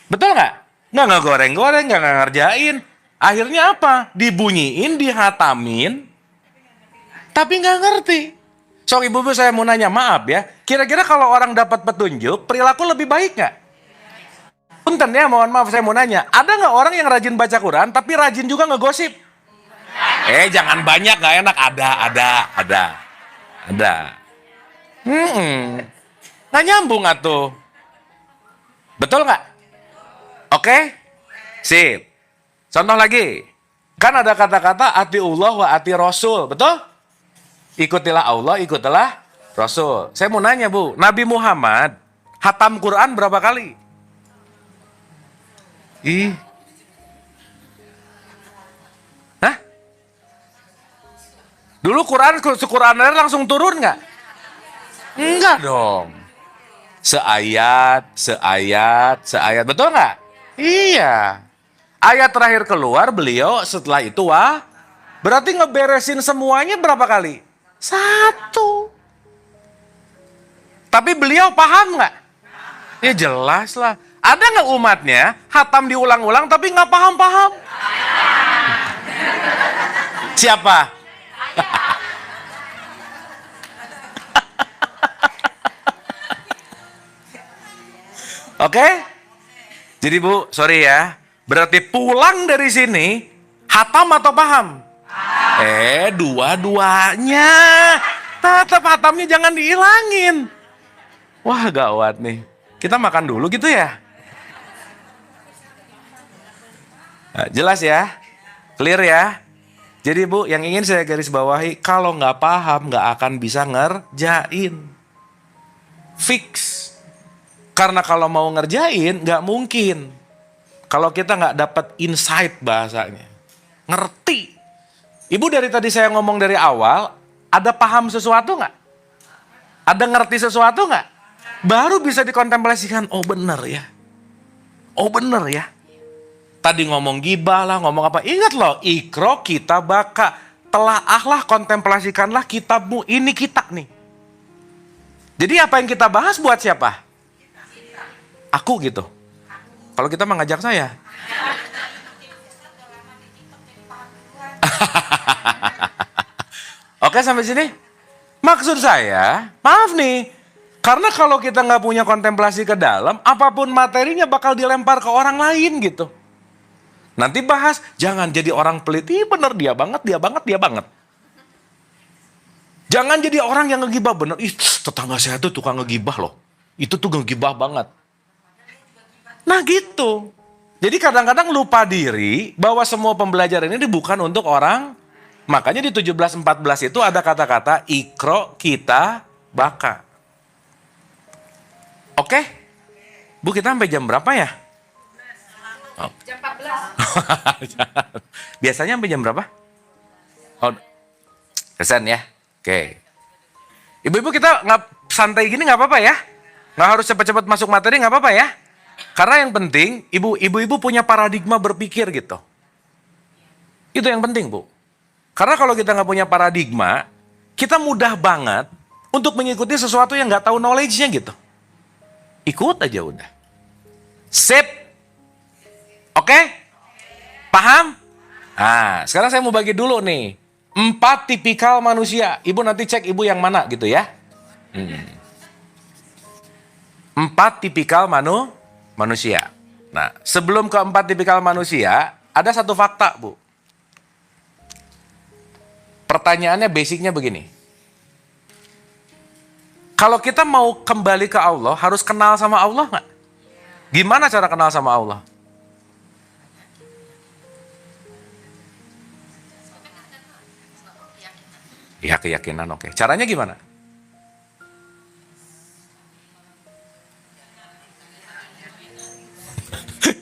Betul nggak? Nggak ngegoreng-goreng, nggak ngerjain. Akhirnya apa? Dibunyiin, dihatamin, tapi nggak ngerti. So ibu-ibu saya mau nanya, maaf ya, kira-kira kalau orang dapat petunjuk, perilaku lebih baik nggak? Punten ya, mohon maaf saya mau nanya, ada nggak orang yang rajin baca Quran, tapi rajin juga ngegosip? Jangan banyak, nggak enak. Ada. Nggak nyambung atuh. Betul nggak? Oke? Sip. Contoh lagi. Kan ada kata-kata atiullah wa ati rasul. Betul? Ikutilah Allah, ikutilah Rasul. Saya mau nanya Bu, Nabi Muhammad hatam Quran berapa kali? Hah? Dulu Quran langsung turun nggak? Enggak dong. Seayat. Betul nggak? Iya. Ayat terakhir keluar beliau setelah itu berarti ngeberesin semuanya berapa kali? 1. Tapi beliau paham nggak? Ya jelas lah. Ada nggak umatnya hatam diulang-ulang tapi nggak paham-paham? Siapa? Oke? Jadi Bu, sorry ya. Berarti pulang dari sini hatam atau paham? Dua-duanya. Tetap hatamnya jangan dihilangin. Wah, gawat nih. Kita makan dulu gitu ya? Nah, jelas ya? Clear ya? Jadi Bu, yang ingin saya garis bawahi, kalau nggak paham nggak akan bisa ngerjain. Fix. Karena kalau mau ngerjain nggak mungkin. Kalau kita nggak dapat insight bahasanya. Ngerti. Ibu dari tadi saya ngomong dari awal, ada paham sesuatu nggak? Ada ngerti sesuatu nggak? Baru bisa dikontemplasikan, oh bener ya. Oh bener ya. Tadi ngomong gibah lah, ngomong apa. Ingat loh, ikro kita baka. Telaahlah, kontemplasikanlah kitabmu. Ini kita nih. Jadi apa yang kita bahas buat siapa? Aku gitu. Kalau kita mengajak saya. Oke sampai sini? Maksud saya, maaf nih. Karena kalau kita nggak punya kontemplasi ke dalam, apapun materinya bakal dilempar ke orang lain gitu. Nanti bahas, jangan jadi orang pelit. Ih bener, dia banget. Jangan jadi orang yang ngegibah bener. Ih tetangga saya tuh tukang ngegibah loh. Itu tuh ngegibah banget. Nah gitu. Jadi kadang-kadang lupa diri bahwa semua pembelajaran ini bukan untuk orang. Makanya di 17:14 itu ada kata-kata ikro kita baka. Oke? Bu kita sampai jam berapa ya? Oh. Jam 14. Biasanya sampai jam berapa? Oh, kesan ya? Oke. Ibu-ibu kita nggak santai gini nggak apa-apa ya? Nggak harus cepat-cepat masuk materi nggak apa-apa ya? Karena yang penting ibu-ibu punya paradigma berpikir gitu. Itu yang penting Bu. Karena kalau kita nggak punya paradigma, kita mudah banget untuk mengikuti sesuatu yang nggak tahu knowledge-nya gitu. Ikut aja udah. Sip. Oke? Paham? Nah, sekarang saya mau bagi dulu nih. 4 tipikal manusia. Ibu nanti cek ibu yang mana gitu ya. 4 tipikal manusia. Nah, sebelum ke 4 tipikal manusia, ada satu fakta, Bu. Pertanyaannya basicnya begini. Kalau kita mau kembali ke Allah, harus kenal sama Allah nggak? Gimana cara kenal sama Allah? Ya, keyakinan, oke. Caranya gimana?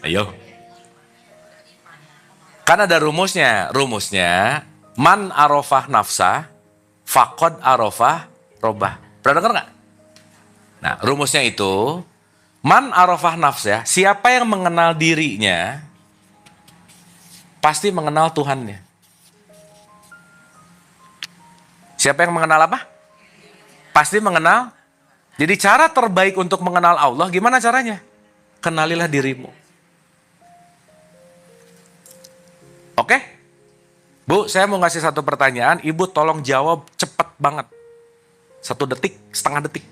Ayo. Kan ada rumusnya. Rumusnya, man arafah nafsa, faqad arafah robah. Pernah dengar nggak? Nah, rumusnya itu, man arafah nafsa, siapa yang mengenal dirinya, pasti mengenal Tuhannya. Siapa yang mengenal apa? Pasti mengenal. Jadi cara terbaik untuk mengenal Allah, gimana caranya? Kenalilah dirimu. Oke? Bu, saya mau ngasih satu pertanyaan, Ibu tolong jawab cepet banget. 1 detik, setengah detik.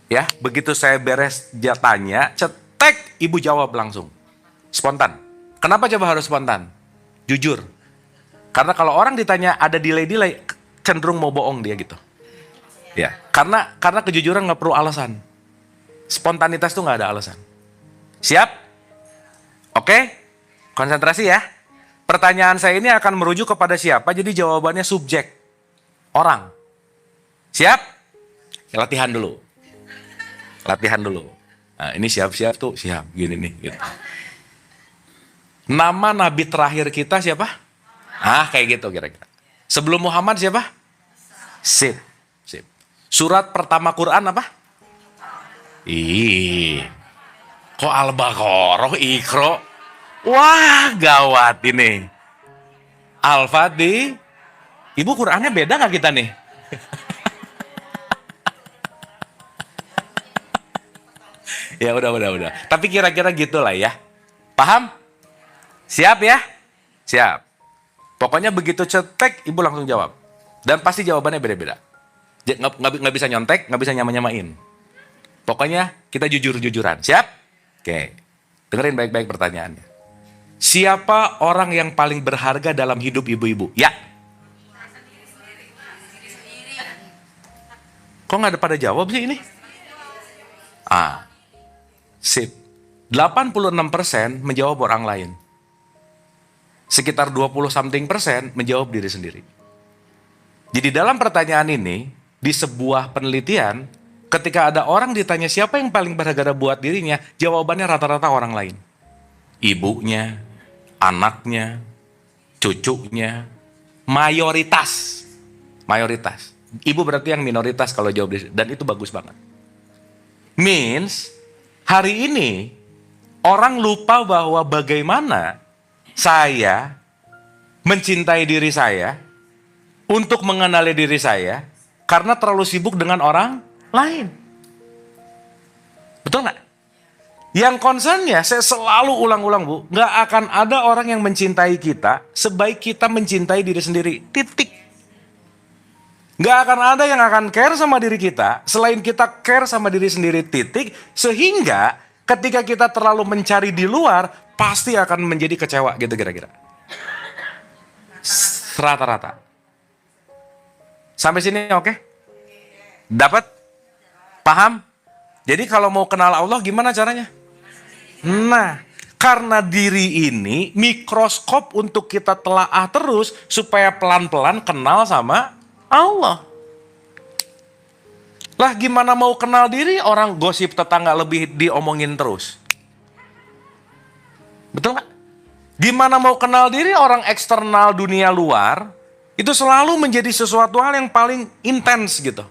Ya, begitu saya beres dia tanya, cetek, Ibu jawab langsung. Spontan. Kenapa coba harus spontan? Jujur. Karena kalau orang ditanya ada delay-delay, cenderung mau bohong dia gitu. Ya, karena kejujuran nggak perlu alasan. Spontanitas tuh nggak ada alasan. Siap? Oke? Konsentrasi ya. Pertanyaan saya ini akan merujuk kepada siapa, jadi jawabannya subjek. Orang. Siap? Ya, latihan dulu. Latihan dulu. Nah, ini siap-siap tuh, siap. Gini nih. Gitu. Nama Nabi terakhir kita siapa? Kayak gitu kira-kira. Sebelum Muhammad siapa? Sip. Sip. Surat pertama Quran apa? Kok Al-Baqarah, Iqra? Wah, gawat ini. Al-Fatih. Ibu Qurannya beda nggak kita nih? Ya udah. Tapi kira-kira gitulah ya. Paham? Siap ya? Siap. Pokoknya begitu cetek, Ibu langsung jawab. Dan pasti jawabannya beda-beda. Nggak bisa nyontek, nggak bisa nyama-nyamain. Pokoknya kita jujur-jujuran. Siap? Oke. Dengerin baik-baik pertanyaannya. Siapa orang yang paling berharga dalam hidup ibu-ibu? Ya. Kok nggak ada pada jawab sih ini? Sip. 86% menjawab orang lain. Sekitar 20% menjawab diri sendiri. Jadi dalam pertanyaan ini, di sebuah penelitian, ketika ada orang ditanya siapa yang paling berharga buat dirinya, jawabannya rata-rata orang lain. Ibunya, anaknya, cucunya, mayoritas. Mayoritas. Ibu berarti yang minoritas kalau jawab diri, dan itu bagus banget. Means, hari ini, orang lupa bahwa bagaimana saya mencintai diri saya, untuk mengenali diri saya, karena terlalu sibuk dengan orang lain. Betul nggak? Yang concernnya, saya selalu ulang-ulang Bu, nggak akan ada orang yang mencintai kita sebaik kita mencintai diri sendiri. Titik. Nggak akan ada yang akan care sama diri kita, selain kita care sama diri sendiri, titik. Sehingga ketika kita terlalu mencari di luar, pasti akan menjadi kecewa gitu kira-kira. Rata-rata. Sampai sini oke? Dapat? Paham? Jadi kalau mau kenal Allah gimana caranya? Nah, karena diri ini mikroskop untuk kita telaah terus supaya pelan-pelan kenal sama Allah. Lah gimana mau kenal diri orang gosip tetangga lebih diomongin terus? Betul nggak? Gimana mau kenal diri orang eksternal dunia luar, itu selalu menjadi sesuatu hal yang paling intens gitu.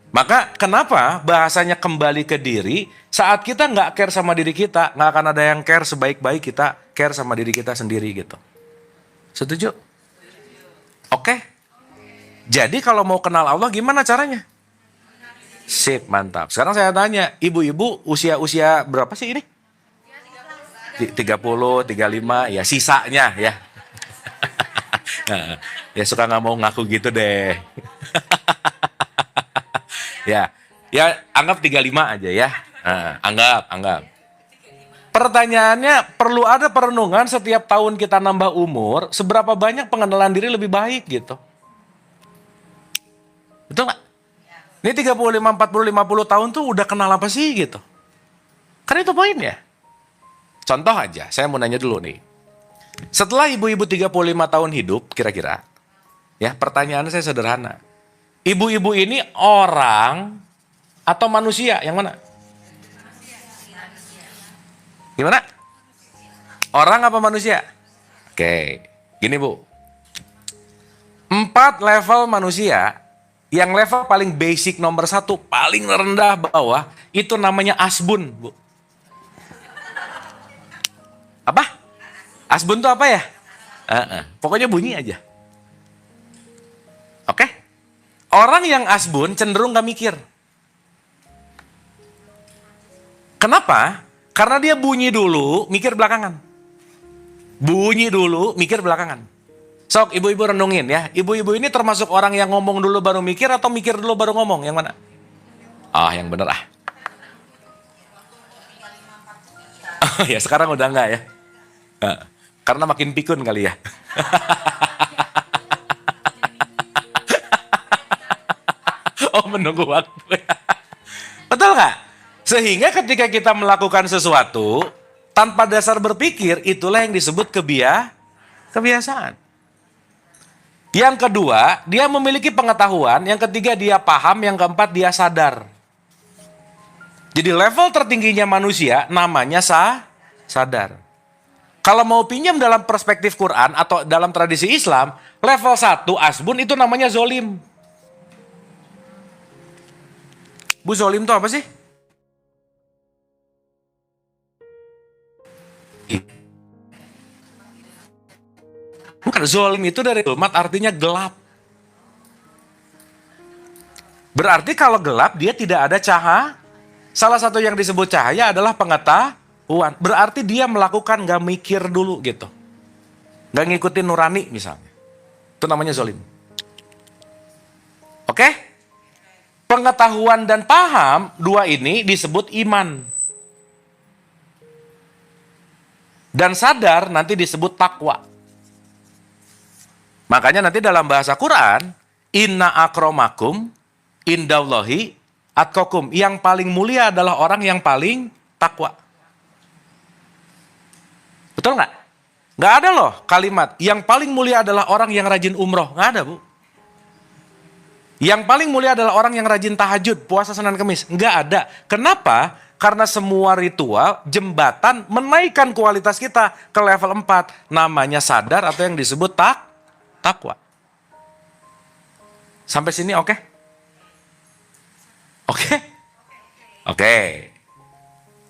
Maka kenapa bahasanya kembali ke diri, saat kita nggak care sama diri kita, nggak akan ada yang care sebaik-baik kita care sama diri kita sendiri gitu. Setuju? Oke? Jadi kalau mau kenal Allah gimana caranya? Sip, mantap. Sekarang saya tanya, ibu-ibu usia berapa sih ini? 30, 35, ya sisanya ya. Nah, ya suka nggak mau ngaku gitu deh. Ya, ya anggap 35 aja ya. Nah, anggap. Pertanyaannya, perlu ada perenungan setiap tahun kita nambah umur, seberapa banyak pengenalan diri lebih baik gitu. Betul nggak? Ini 35, 40, 50 tahun tuh udah kenal apa sih gitu. Kan itu poinnya. Contoh aja, saya mau nanya dulu nih. Setelah ibu-ibu 35 tahun hidup, kira-kira, ya pertanyaan saya sederhana. Ibu-ibu ini orang atau manusia? Yang mana? Gimana? Orang apa manusia? Oke, gini Bu. 4 level manusia, yang level paling basic nomor 1, paling rendah bawah, itu namanya asbun, Bu. Apa? Asbun itu apa ya? Pokoknya bunyi aja. Oke? Orang yang asbun cenderung gak mikir. Kenapa? Karena dia bunyi dulu, mikir belakangan. Bunyi dulu, mikir belakangan. Sok, ibu-ibu renungin ya. Ibu-ibu ini termasuk orang yang ngomong dulu baru mikir atau mikir dulu baru ngomong? Yang mana? Yang bener ah. Ya sekarang udah enggak ya. Karena makin pikun kali ya. Menunggu waktu. Betul nggak? Sehingga ketika kita melakukan sesuatu tanpa dasar berpikir, itulah yang disebut kebiasaan. Yang kedua, dia memiliki pengetahuan. Yang ketiga, dia paham. Yang keempat, dia sadar. Jadi level tertingginya manusia namanya sadar. Kalau mau pinjam dalam perspektif Quran atau dalam tradisi Islam, level 1 asbun itu namanya zolim. Bu, zolim itu apa sih? Bukan, zolim itu dari zulmat artinya gelap. Berarti kalau gelap dia tidak ada cahaya. Salah satu yang disebut cahaya adalah pengetahuan. Berarti dia melakukan gak mikir dulu gitu. Gak ngikutin nurani misalnya. Itu namanya zolim. Oke? Pengetahuan dan paham, dua ini disebut iman. Dan sadar nanti disebut takwa. Makanya nanti dalam bahasa Quran, inna akramakum indallahi atqakum. Yang paling mulia adalah orang yang paling takwa. Betul nggak? Nggak ada loh kalimat, yang paling mulia adalah orang yang rajin umroh. Nggak ada, Bu. Yang paling mulia adalah orang yang rajin tahajud, puasa Senin Kemis. Nggak ada. Kenapa? Karena semua ritual, jembatan, menaikkan kualitas kita ke level 4. Namanya sadar atau yang disebut takwa. Sampai sini oke? Oke.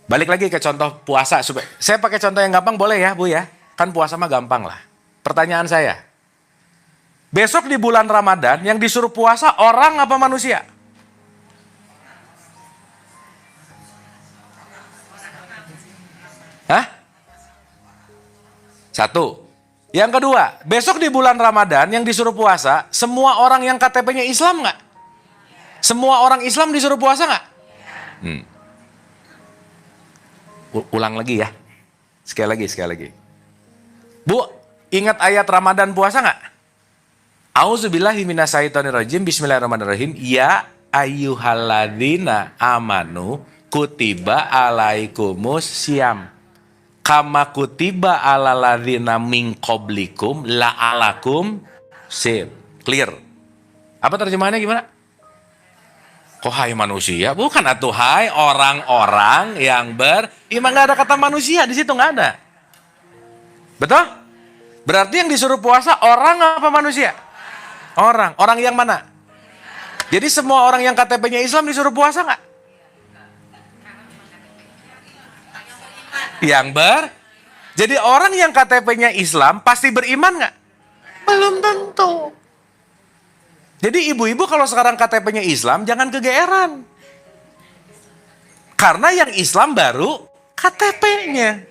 Balik lagi ke contoh puasa. Saya pakai contoh yang gampang boleh ya, Bu ya? Kan puasa mah gampang lah. Pertanyaan saya. Besok di bulan Ramadan yang disuruh puasa orang apa manusia? Hah? 1. Yang kedua, besok di bulan Ramadan yang disuruh puasa, semua orang yang KTP-nya Islam nggak? Semua orang Islam disuruh puasa nggak? Ulang lagi ya. Sekali lagi. Bu, ingat ayat Ramadan puasa nggak? Auzubillahi minasyaitonirrajim. Bismillahirrahmanirrahim. Ya ayyuhalladzina amanu kutiba alaikumus syiyam kama kutiba alal ladzina min qablikum la'alakum clear. Apa terjemahannya gimana? Kok hai manusia? Bukan atuh hai orang-orang yang beriman. Nggak ada kata manusia di situ, nggak ada. Betul? Berarti yang disuruh puasa orang apa manusia? Orang yang mana? Jadi semua orang yang KTP-nya Islam disuruh puasa nggak? Jadi orang yang KTP-nya Islam pasti beriman nggak? Belum tentu. Jadi ibu-ibu kalau sekarang KTP-nya Islam jangan kegeeran. Karena yang Islam baru KTP-nya.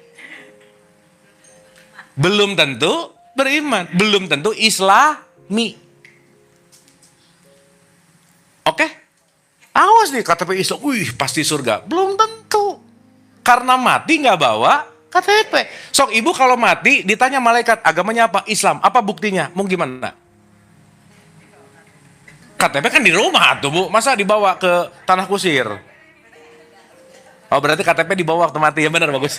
Belum tentu beriman. Belum tentu Islami. Oke? Awas nih KTP Islam, wih pasti surga. Belum tentu. Karena mati nggak bawa KTP. Sok ibu kalau mati ditanya malaikat, agamanya apa? Islam. Apa buktinya? Mau gimana? KTP kan di rumah tuh bu, masa dibawa ke tanah kusir? Oh berarti KTP dibawa waktu mati, ya benar bagus.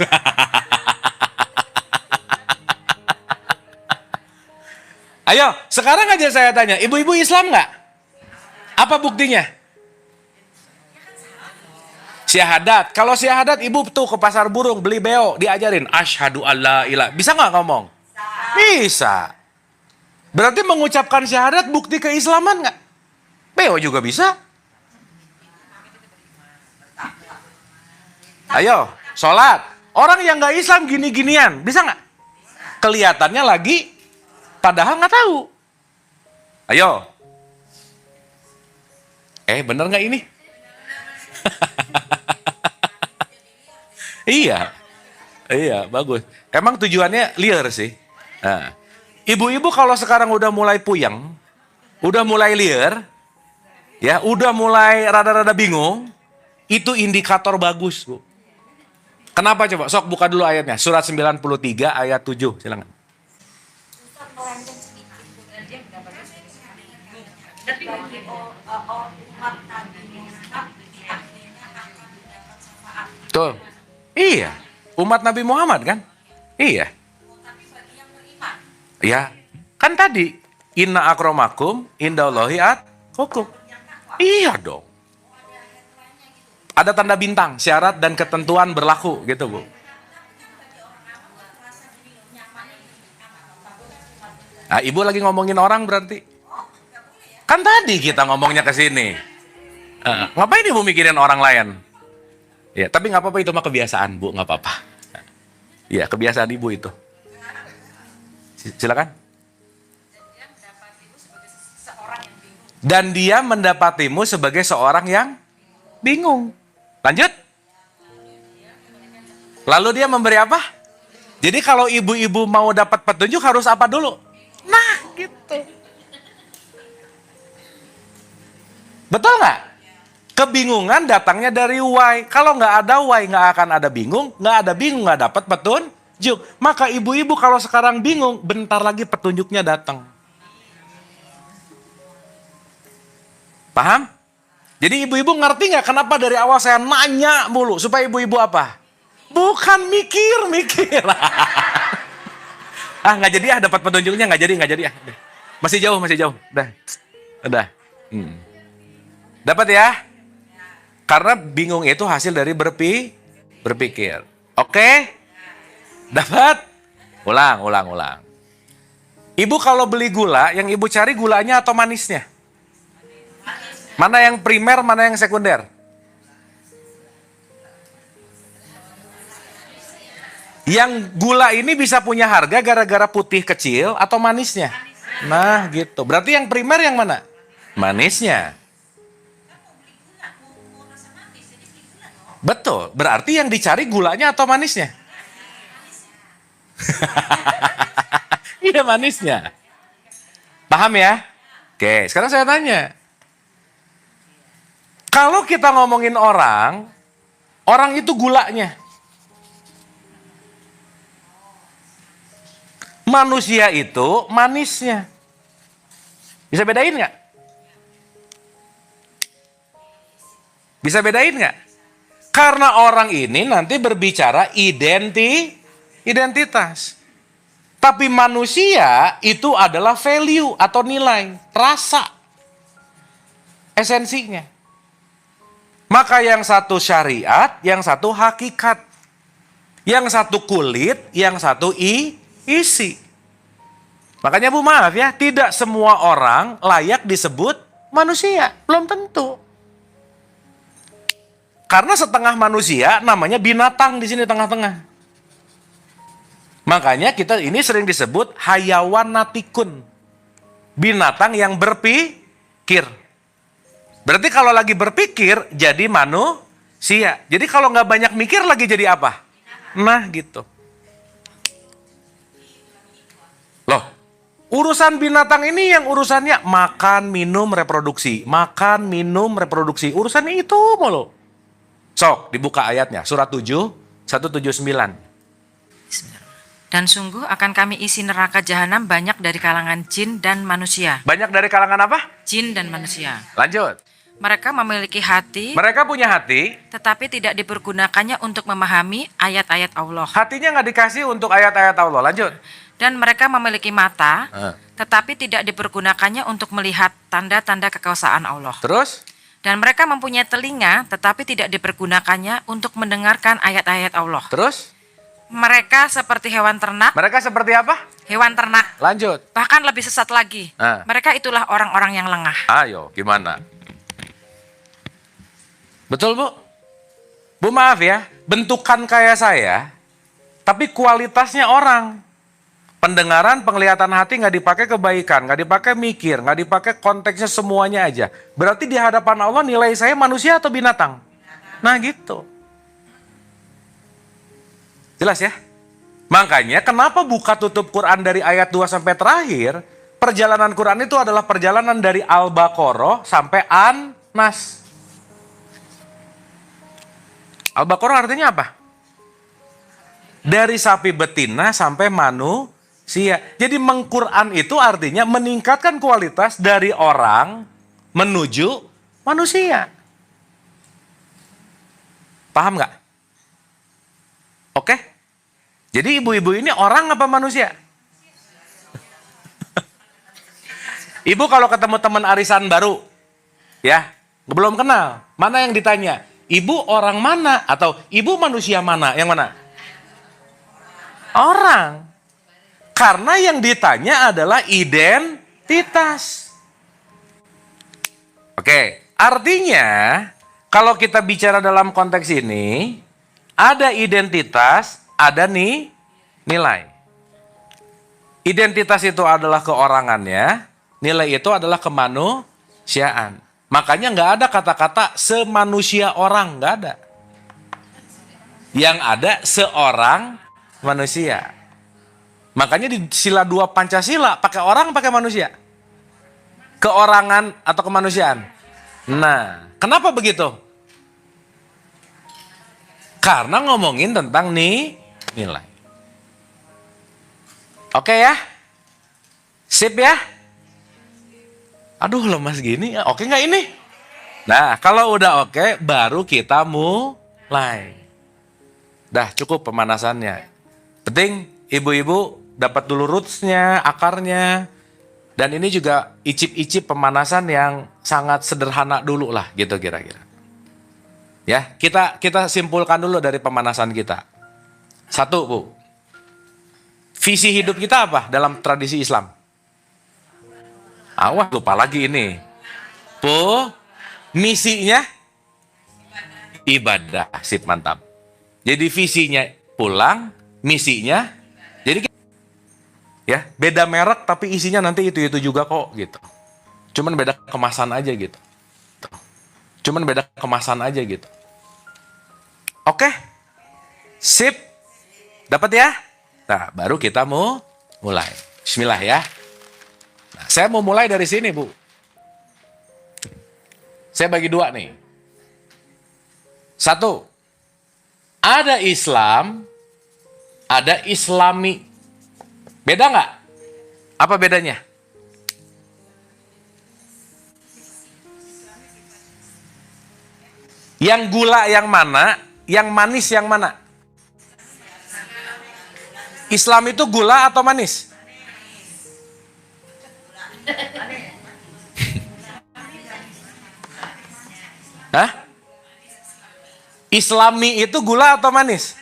Ayo, sekarang aja saya tanya, ibu-ibu Islam nggak? Apa buktinya? Syahadat. Kalau syahadat ibu tuh ke pasar burung beli beo, diajarin asyhadu alla ilah. Bisa nggak ngomong? Bisa. Berarti mengucapkan syahadat bukti keislaman nggak? Beo juga bisa. Ayo, sholat. Orang yang nggak Islam gini-ginian, bisa nggak? Kelihatannya lagi, padahal nggak tahu. Ayo. Bener nggak ini? Iya, bagus. Emang tujuannya liar sih. Nah, ibu-ibu kalau sekarang udah mulai puyeng, udah mulai liar, ya, udah mulai rada-rada bingung, itu indikator bagus, Bu. Kenapa coba? Sok buka dulu ayatnya. Surat 93 ayat 7, silakan. Tuh. Iya. Umat Nabi Muhammad kan? Iya. Ya. Kan tadi. Inna akramakum indallahi atqakum. Iya dong. Ada tanda bintang, syarat dan ketentuan berlaku gitu Bu. Nah, ibu lagi ngomongin orang berarti. Kan tadi kita ngomongnya ke sini. Ngapain ibu mikirin orang lain? Ya, tapi nggak apa-apa, itu mah kebiasaan Bu, nggak apa-apa. Ya, kebiasaan ibu itu. Silakan. Dan dia mendapatimu sebagai seorang yang bingung. Lanjut. Lalu dia memberi apa? Jadi kalau ibu-ibu mau dapat petunjuk harus apa dulu? Nah, gitu. Betul nggak? Kebingungan datangnya dari why. Kalau nggak ada why, nggak akan ada bingung. Nggak ada bingung, nggak dapat petunjuk. Maka ibu-ibu kalau sekarang bingung, bentar lagi petunjuknya datang. Paham? Jadi ibu-ibu ngerti nggak kenapa dari awal saya nanya mulu? Supaya ibu-ibu apa? Bukan mikir. Nggak jadi dapat petunjuknya, nggak jadi. Masih jauh. Udah. Dapat ya? Karena bingung itu hasil dari berpikir. Oke? Dapat? Ulang. Ibu kalau beli gula, yang ibu cari gulanya atau manisnya? Mana yang primer, mana yang sekunder? Yang gula ini bisa punya harga gara-gara putih kecil atau manisnya? Nah gitu. Berarti yang primer yang mana? Manisnya. Betul. Berarti yang dicari gulanya atau manisnya? Iya, manisnya. Paham ya? Oke, sekarang saya tanya. Kalau kita ngomongin orang itu gulanya. Manusia itu manisnya. Bisa bedain nggak? Bisa bedain nggak? Karena orang ini nanti berbicara identitas. Tapi manusia itu adalah value atau nilai, rasa, esensinya. Maka yang satu syariat, yang satu hakikat. Yang satu kulit, yang satu isi. Makanya Bu maaf ya, tidak semua orang layak disebut manusia. Belum tentu. Karena setengah manusia namanya binatang di sini tengah-tengah. Makanya kita ini sering disebut hayawan natikun. Binatang yang berpikir. Berarti kalau lagi berpikir jadi manusia. Jadi kalau nggak banyak mikir lagi jadi apa? Nah gitu. Loh, urusan binatang ini yang urusannya makan, minum, reproduksi. Makan, minum, reproduksi. Urusannya itu mulu. Sok, dibuka ayatnya. Surat 7, 179. Dan sungguh akan kami isi neraka jahanam banyak dari kalangan jin dan manusia. Banyak dari kalangan apa? Jin dan manusia. Lanjut. Mereka memiliki hati, Mereka punya hati, tetapi tidak dipergunakannya untuk memahami ayat-ayat Allah. hatinya nggak dikasih untuk ayat-ayat Allah. Lanjut. Dan mereka memiliki mata, tetapi tidak dipergunakannya untuk melihat tanda-tanda kekuasaan Allah. Terus? Dan mereka mempunyai telinga, tetapi tidak dipergunakannya untuk mendengarkan ayat-ayat Allah. Terus? Mereka seperti hewan ternak, Mereka seperti apa? hewan ternak, Lanjut. bahkan lebih sesat lagi. Mereka itulah orang-orang yang lengah. Ayo, gimana? Betul, Bu? Bu, maaf ya. Bentukan kayak saya, tapi kualitasnya orang. Pendengaran, penglihatan hati nggak dipakai kebaikan, nggak dipakai mikir, nggak dipakai konteksnya semuanya aja. Berarti di hadapan Allah nilai saya manusia atau binatang? Nah gitu. Jelas ya? Makanya kenapa buka tutup Quran dari ayat 2 sampai terakhir, perjalanan Quran itu adalah perjalanan dari Al-Baqarah sampai An-Nas. Al-Baqarah artinya apa? Dari sapi betina sampai manusia. Jadi mengquran itu artinya meningkatkan kualitas dari orang menuju manusia. Paham nggak? Oke? Jadi ibu-ibu ini orang apa manusia? Ibu kalau ketemu teman arisan baru, ya, belum kenal, mana yang ditanya? Ibu orang mana? Atau ibu manusia mana? Yang mana? Orang. Karena yang ditanya adalah identitas. Oke, artinya kalau kita bicara dalam konteks ini, ada identitas, ada nih nilai. Identitas itu adalah keorangannya, nilai itu adalah kemanusiaan. Makanya nggak ada kata-kata semanusia orang, nggak ada. Yang ada seorang manusia. Makanya di sila 2 Pancasila, pakai orang, pakai manusia. Keorangan atau kemanusiaan. Nah, kenapa begitu? Karena ngomongin tentang nilai. Oke ya? Sip ya? Aduh lemas gini, oke nggak ini? Nah, kalau udah oke, baru kita mulai. Dah cukup pemanasannya. Penting ibu-ibu dapat dulu roots-nya, akarnya. Dan ini juga icip-icip pemanasan yang sangat sederhana dulu lah, gitu kira-kira. Ya, kita simpulkan dulu dari pemanasan kita. 1, Bu. Visi hidup kita apa dalam tradisi Islam? Awas lupa lagi ini. Bu, misinya ibadah. Sip, mantap. Jadi visinya pulang, misinya jadi ya, beda merek tapi isinya nanti itu juga kok gitu. Cuman beda kemasan aja gitu. Cuman beda kemasan aja gitu. Oke. Sip. Dapat ya? Nah, baru kita mau mulai. Bismillah ya. Nah, saya mau mulai dari sini, Bu. Saya bagi 2 nih. 1. Ada Islam, ada Islami. Beda nggak? Apa bedanya? Yang gula yang mana? Yang manis yang mana? Islam itu gula atau manis? Hah? Islami itu gula atau manis?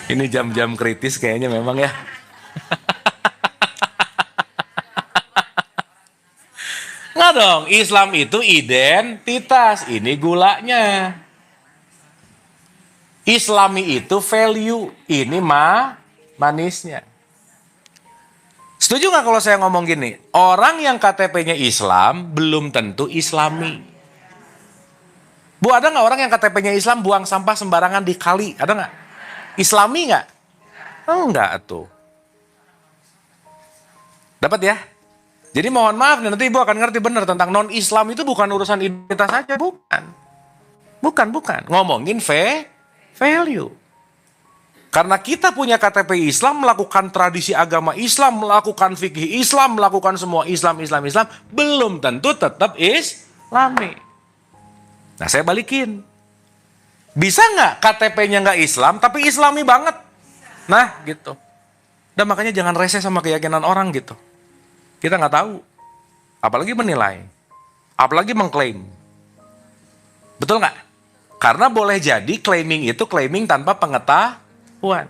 Ini jam-jam kritis kayaknya memang ya. Nggak dong, Islam itu identitas, ini gulanya. Islami itu value, ini manisnya. Setuju nggak kalau saya ngomong gini? Orang yang KTP-nya Islam belum tentu Islami. Bu, ada nggak orang yang KTP-nya Islam buang sampah sembarangan di kali? Ada nggak? Islami nggak? Enggak tuh. Dapat ya? Jadi mohon maaf nih, nanti ibu akan ngerti benar tentang non-Islam itu bukan urusan identitas saja, bukan. Bukan. Ngomongin value. Karena kita punya KTP Islam, melakukan tradisi agama Islam, melakukan fikih Islam, melakukan semua Islam, belum tentu tetap Islami. Nah, saya balikin. Bisa nggak KTP-nya nggak Islam, tapi Islami banget? Nah, gitu. Dan makanya jangan rese sama keyakinan orang gitu. Kita nggak tahu. Apalagi menilai. Apalagi mengklaim. Betul nggak? Karena boleh jadi claiming itu claiming tanpa pengetahuan.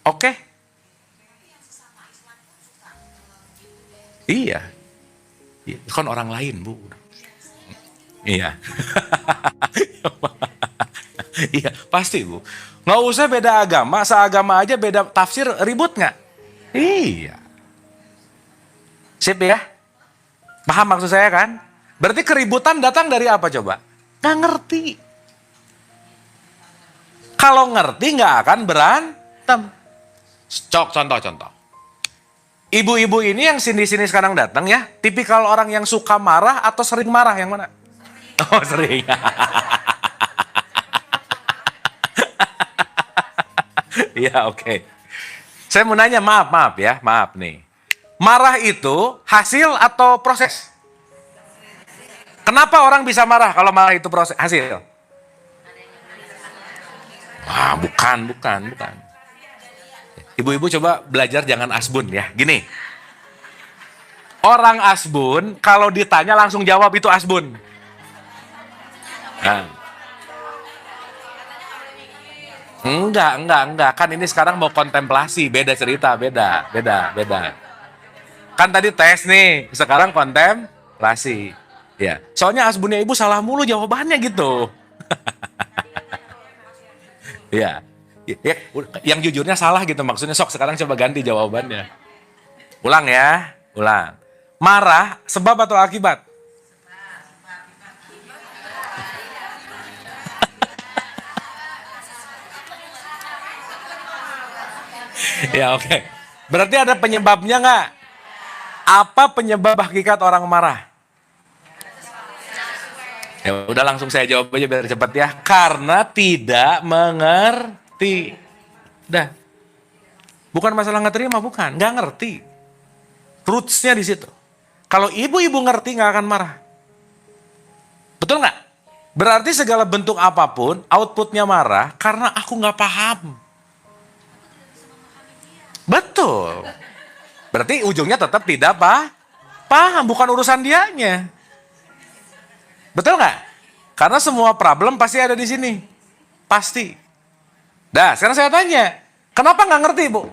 Oke? Iya. Kan orang lain, Bu. Iya. Iya, pasti, Bu. Nggak usah beda agama, seagama aja beda tafsir, ribut nggak? Iya. Sip ya? Paham maksud saya kan? Berarti keributan datang dari apa coba? Nggak ngerti. Kalau ngerti nggak akan berantem. Contoh. Ibu-ibu ini yang sini-sini sekarang datang ya, tipikal orang yang suka marah atau sering marah, yang mana? Oh, sering. Ya, oke. Saya mau nanya, maaf ya, maaf nih. Marah itu hasil atau proses? Kenapa orang bisa marah kalau marah itu proses hasil? Wah, bukan. Ibu-ibu coba belajar jangan asbun ya. Gini. Orang asbun kalau ditanya langsung jawab itu asbun. Nah. Enggak. Kan ini sekarang mau kontemplasi, beda cerita, beda. Kan tadi tes nih, sekarang kontemplasi. Ya, soalnya asbunnya ibu salah mulu jawabannya gitu. Ya, yang jujurnya salah gitu maksudnya. Sok sekarang coba ganti jawabannya. Ulang ya, ulang. Marah sebab atau akibat? Ya, oke. Berarti ada penyebabnya nggak? Apa penyebab hakikat orang marah? Ya udah langsung saya jawab aja biar cepat ya. Karena tidak mengerti. Udah. Bukan masalah nggak terima, bukan. Nggak ngerti. Rootsnya di situ. Kalau ibu-ibu ngerti nggak akan marah. Betul nggak? Berarti segala bentuk apapun outputnya marah karena aku nggak paham. Betul. Berarti ujungnya tetap tidak paham, bukan urusan dianya. Betul nggak? Karena semua problem pasti ada di sini. Pasti. Dah, sekarang saya tanya. Kenapa nggak ngerti, Bu?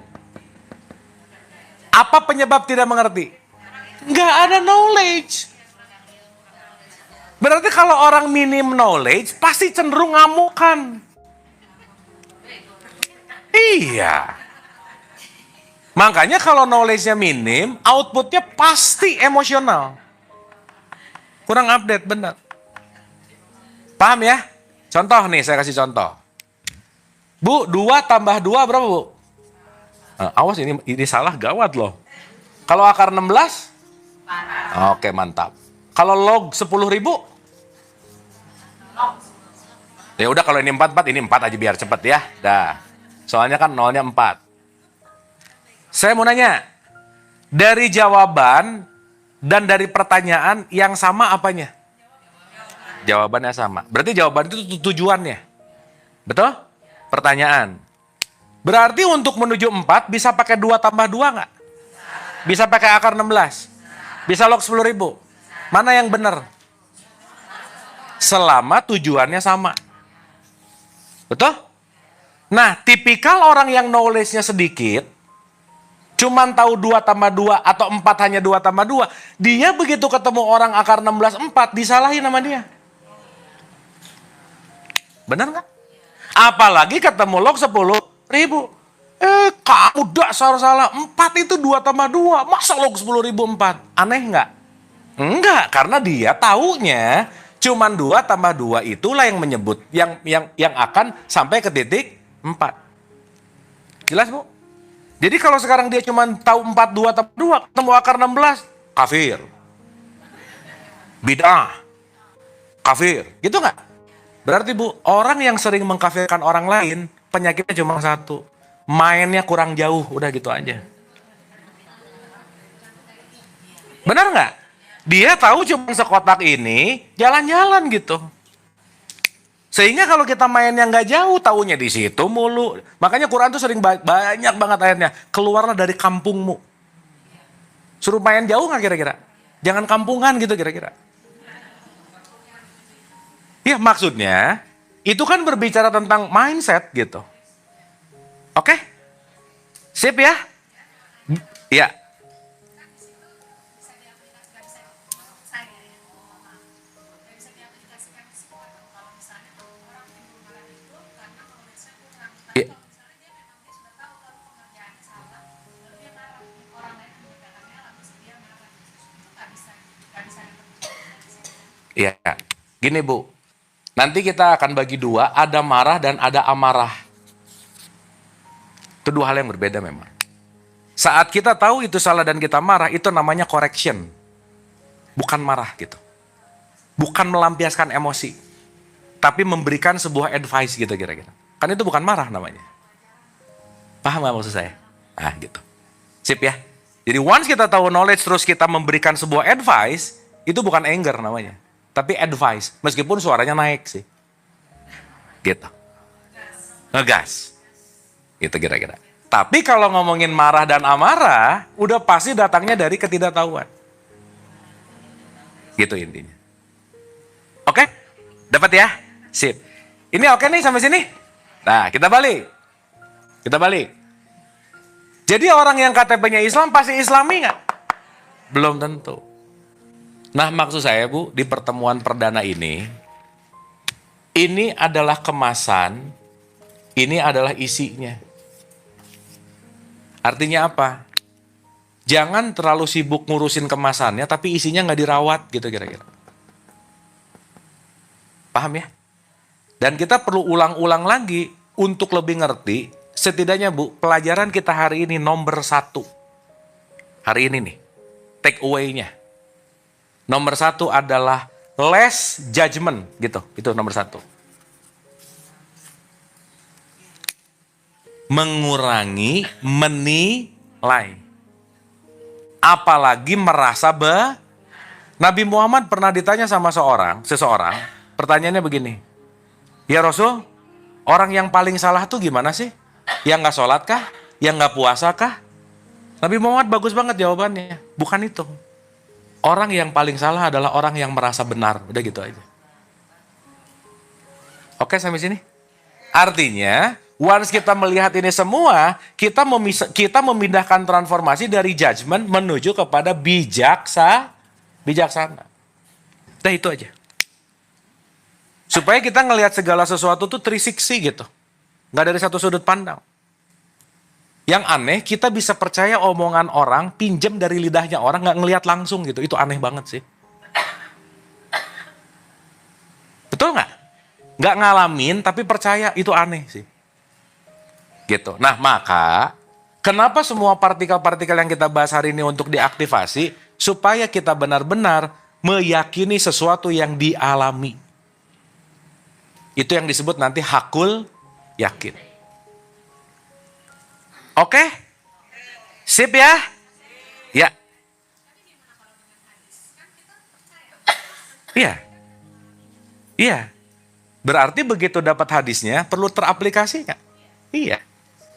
Apa penyebab tidak mengerti? Nggak ada knowledge. Berarti kalau orang minim knowledge, pasti cenderung ngamukan. Iya. Makanya kalau knowledge-nya minim, outputnya pasti emosional. Kurang update, benar. Paham ya? Contoh nih, saya kasih contoh. Bu, 2 tambah 2 berapa, Bu? Awas, ini salah gawat loh. Kalau akar 16? Oke, mantap. Kalau log 10.000? Ya udah, kalau ini 4 ini 4 aja biar cepet ya. Dah. Soalnya kan nolnya 4. Saya mau nanya, dari jawaban dan dari pertanyaan yang sama apanya? Jawabannya sama. Berarti jawaban itu tujuannya. Betul? Pertanyaan. Berarti untuk menuju 4 bisa pakai 2 tambah 2 nggak? Bisa pakai akar 16? Bisa log 10.000? Mana yang benar? Selama tujuannya sama. Betul? Nah, tipikal orang yang knowledge-nya sedikit, cuman tahu 2 tambah 2 atau 4 hanya 2 tambah 2. Dia begitu ketemu orang akar 16 4 disalahin sama dia. Benar nggak? Apalagi ketemu log 10.000. Kamu dasar salah. 4 itu 2 tambah 2. Masa log 10.000 4? Aneh nggak? Enggak, karena dia taunya cuman 2 tambah 2 itulah yang menyebut yang akan sampai ke titik 4. Jelas, Bu? Jadi kalau sekarang dia cuma tahu 42 tambah 2, ketemu akar 16, kafir. Bid'ah. Kafir. Gitu nggak? Berarti, Bu, orang yang sering mengkafirkan orang lain, penyakitnya cuma satu. Mainnya kurang jauh, udah gitu aja. Benar nggak? Dia tahu cuma sekotak ini, jalan-jalan gitu. Sehingga kalau kita mainnya nggak jauh, taunya di situ mulu. Makanya Quran tuh sering banyak banget ayatnya. Keluarlah dari kampungmu. Suruh main jauh nggak kira-kira? Jangan kampungan gitu kira-kira. Ya maksudnya, itu kan berbicara tentang mindset gitu. Oke? Sip ya? Ya. Iya, gini Bu, nanti kita akan bagi dua, ada marah dan ada amarah. Itu dua hal yang berbeda memang. Saat kita tahu itu salah dan kita marah, itu namanya correction. Bukan marah gitu. Bukan melampiaskan emosi. Tapi memberikan sebuah advice gitu kira-kira. Kan itu bukan marah namanya. Paham gak maksud saya? Ah gitu. Sip ya. Jadi once kita tahu knowledge terus kita memberikan sebuah advice, itu bukan anger namanya. Tapi advice, meskipun suaranya naik sih. Gitu. Ngegas. Gitu kira-kira. Tapi kalau ngomongin marah dan amarah, udah pasti datangnya dari ketidaktahuan. Gitu intinya. Oke? Dapat ya? Sip. Ini oke nih sampai sini? Nah, kita balik. Kita balik. Jadi orang yang KTP-nya Islam pasti Islami nggak? Belum tentu. Nah maksud saya Bu, di pertemuan perdana ini adalah kemasan, ini adalah isinya. Artinya apa? Jangan terlalu sibuk ngurusin kemasannya, tapi isinya nggak dirawat gitu kira-kira. Paham ya? Dan kita perlu ulang-ulang lagi untuk lebih ngerti, setidaknya Bu, pelajaran kita hari ini nomor 1. Hari ini nih, take away-nya. Nomor 1 adalah less judgment, gitu. Itu nomor 1. Mengurangi menilai. Apalagi merasa Nabi Muhammad pernah ditanya sama seseorang, pertanyaannya begini. Ya Rasul, orang yang paling salah tuh gimana sih? Yang gak sholat kah? Yang gak puasa kah? Nabi Muhammad bagus banget jawabannya. Bukan itu. Orang yang paling salah adalah orang yang merasa benar. Udah gitu aja. Oke sampai sini? Artinya, once kita melihat ini semua, kita memindahkan transformasi dari judgment menuju kepada bijaksana. Udah itu aja. Supaya kita ngelihat segala sesuatu tuh 360 gitu. Nggak dari satu sudut pandang. Yang aneh, kita bisa percaya omongan orang, pinjam dari lidahnya orang, nggak ngelihat langsung gitu. Itu aneh banget sih. Betul nggak? Nggak ngalamin, tapi percaya, itu aneh sih. Gitu. Nah, maka, kenapa semua partikel-partikel yang kita bahas hari ini untuk diaktifasi, supaya kita benar-benar meyakini sesuatu yang dialami. Itu yang disebut nanti hakul yakin. Oke? Sip ya? Ya. Iya. Iya. Berarti begitu dapat hadisnya, perlu teraplikasi nggak? Iya.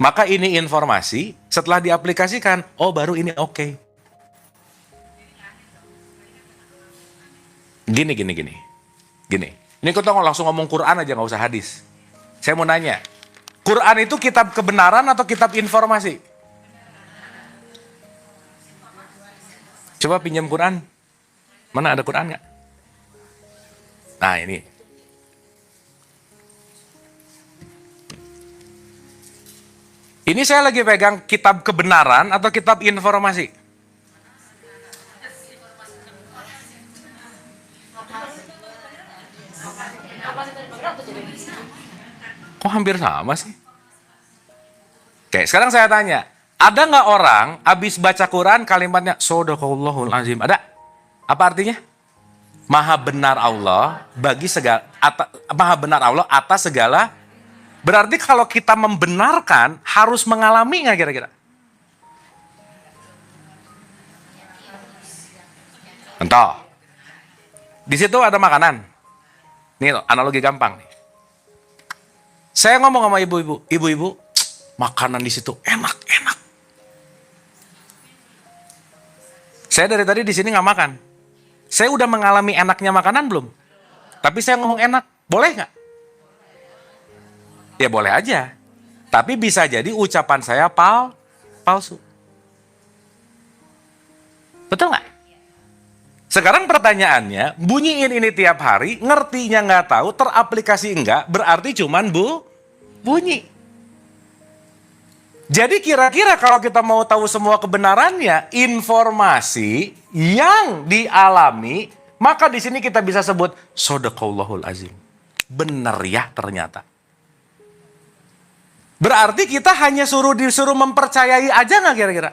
Maka ini informasi, setelah diaplikasikan, oh baru ini oke. Gini. Ini kita langsung ngomong Quran aja, nggak usah hadis. Saya mau nanya, Quran itu kitab kebenaran atau kitab informasi? Coba pinjam Quran. Mana ada Quran nggak? Nah ini. Ini saya lagi pegang kitab kebenaran atau kitab informasi? Kok hampir sama sih? Oke, sekarang saya tanya, ada nggak orang habis baca Quran kalimatnya Shadaqallahul azim? Ada? Apa artinya? Maha benar Allah bagi segala maha benar Allah atas segala. Berarti kalau kita membenarkan harus mengalami nggak kira-kira? Contoh, di situ ada makanan. Nih analogi gampang nih. Saya ngomong sama ibu-ibu, makanan di situ enak. Saya dari tadi di sini nggak makan. Saya udah mengalami enaknya makanan belum? Tapi saya ngomong enak, boleh nggak? Ya boleh aja. Tapi bisa jadi ucapan saya palsu. Betul nggak? Sekarang pertanyaannya, bunyiin ini tiap hari, ngertinya nggak tahu, teraplikasi enggak, berarti cuman bunyi. Jadi kira-kira kalau kita mau tahu semua kebenarannya, informasi yang dialami, maka di sini kita bisa sebut Shadaqallahul azim. Benar ya ternyata. Berarti kita hanya disuruh mempercayai aja nggak kira-kira?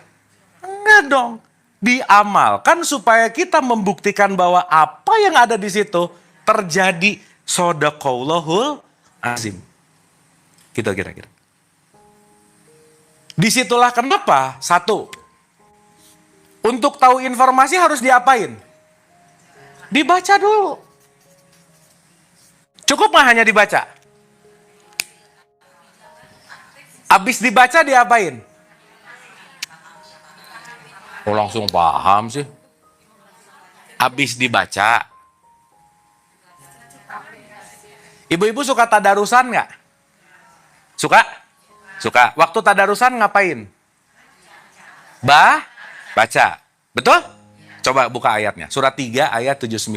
Enggak dong. Diamalkan supaya kita membuktikan bahwa apa yang ada di situ terjadi. Shadaqallahul azim. Gitu kira-kira. Disitulah kenapa, satu, untuk tahu informasi harus diapain? Dibaca dulu. Cukup nggak hanya dibaca? Habis dibaca diapain? Oh langsung paham sih. Habis dibaca. Ibu-ibu suka tadarusan nggak? Suka? Suka. Waktu tadarusan ngapain? Baca. Betul? Coba buka ayatnya. Surat 3 ayat 79.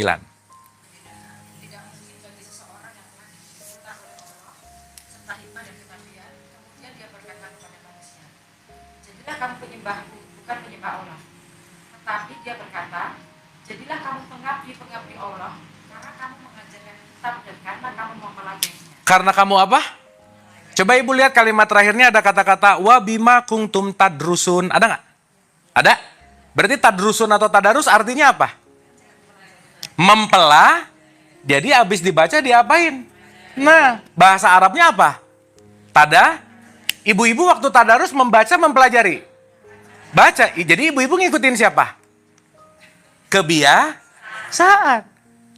Jadilah kamu penyembahku, bukan penyembah Allah. Tetapi dia berkata, jadilah kamu pengabdi Allah, karena kamu mengajarkan kitab dan karena kamu mempelajarinya. Karena kamu apa? Coba ibu lihat kalimat terakhirnya ada kata-kata wa bima kuntum tadrusun. Ada nggak? Ada? Berarti tadrusun atau tadarus artinya apa? Mempelah. Jadi habis dibaca diapain? Nah, bahasa Arabnya apa? Ibu-ibu waktu tadarus membaca mempelajari. Baca. Jadi ibu-ibu ngikutin siapa? Kebiasaan.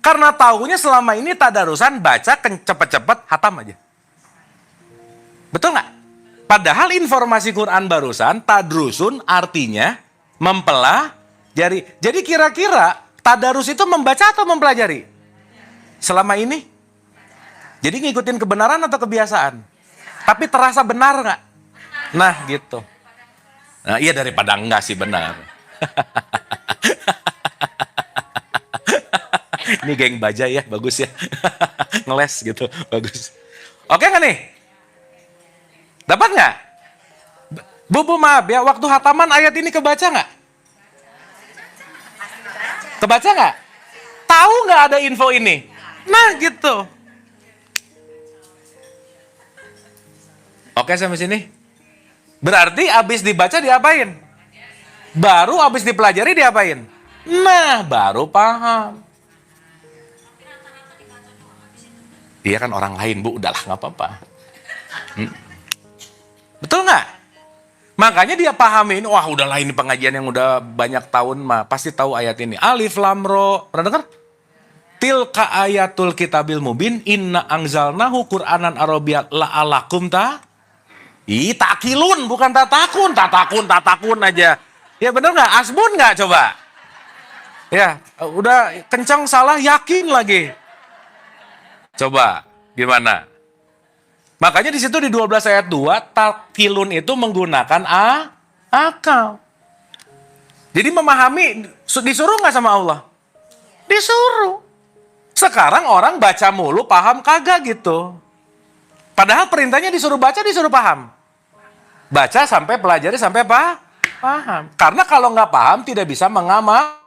Karena tahunya selama ini tadarusan baca cepet-cepet hatam aja. Betul nggak? Padahal informasi Quran barusan, tadrusun artinya mempelajari. Jadi kira-kira tadarus itu membaca atau mempelajari? Selama ini? Jadi ngikutin kebenaran atau kebiasaan? Tapi terasa benar nggak? Nah gitu. Nah iya daripada enggak sih benar. Ini geng baja ya, bagus ya. Ngeles gitu, bagus. Oke nggak nih? Dapat nggak? Bu, maaf ya, waktu hataman ayat ini kebaca nggak? Kebaca nggak? Tahu nggak ada info ini? Nah gitu. Oke sampai sini? Berarti abis dibaca diapain? Baru abis dipelajari diapain? Nah baru paham. Dia kan orang lain bu, udahlah nggak apa-apa. Betul nggak? Makanya dia pahamin, wah udahlah ini pengajian yang udah banyak tahun mah pasti tahu ayat ini. Alif lam ro, pernah dengar? Tilka ayatul kitabil mubin, inna angzalnahu qur'anan arabiyyat la'alakum takilun, bukan tatakun aja. Ya bener nggak? Asbun nggak coba? Ya, udah kencang salah yakin lagi. Coba, gimana? Makanya di situ di 12 ayat 2, takilun itu menggunakan akal. Jadi memahami, disuruh nggak sama Allah? Disuruh. Sekarang orang baca mulu, paham kagak gitu. Padahal perintahnya disuruh baca, disuruh paham. Baca sampai pelajari sampai paham. Karena kalau nggak paham tidak bisa mengamalkan.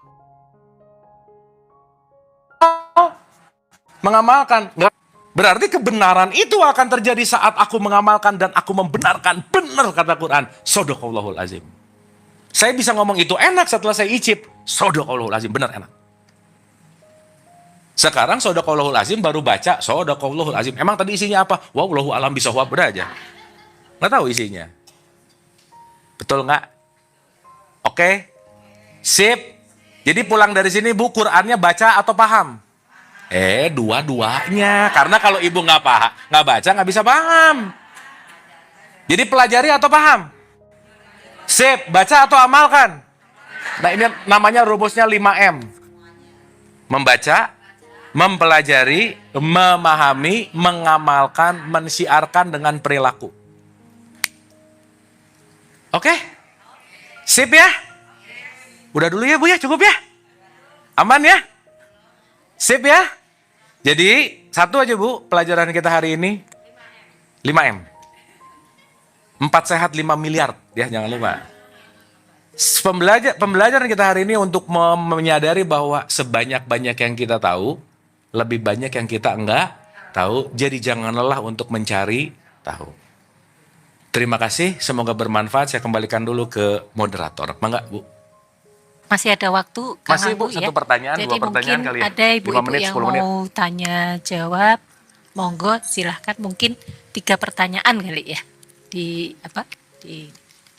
Berarti kebenaran itu akan terjadi saat aku mengamalkan dan aku membenarkan. Benar kata Quran. Shadaqallahul azim. Saya bisa ngomong itu enak setelah saya icip. Shadaqallahul azim. Benar enak. Sekarang Shadaqallahul azim baru baca Shadaqallahul azim. Emang tadi isinya apa? Wallahu alam bisawab. Udah aja. Nggak tahu isinya. Betul nggak? Oke. Sip. Jadi pulang dari sini Bu, Qurannya baca atau paham? Dua-duanya. Karena kalau ibu nggak baca, nggak bisa paham. Jadi pelajari atau paham? Sip, baca atau amalkan? Nah ini namanya rumusnya 5M. Membaca, mempelajari, memahami, mengamalkan, mensiarkan dengan perilaku. Oke? Sip ya? Udah dulu ya Bu ya, cukup ya? Aman ya? Sip ya? Jadi, satu aja Bu, pelajaran kita hari ini. 5M. 4 sehat 5 miliar. Ya, jangan lupa. Pembelajaran kita hari ini untuk menyadari bahwa sebanyak-banyak yang kita tahu, lebih banyak yang kita enggak tahu. Jadi jangan lelah untuk mencari tahu. Terima kasih, semoga bermanfaat. Saya kembalikan dulu ke moderator. Mangga Bu. Masih ada waktu, Kang Masih Bu, Abu, satu ya? pertanyaan, Jadi dua pertanyaan mungkin kali ya. ada 5 ibu-ibu menit, yang 10 menit. mau tanya jawab, monggo silahkan. Mungkin 3 pertanyaan kali ya.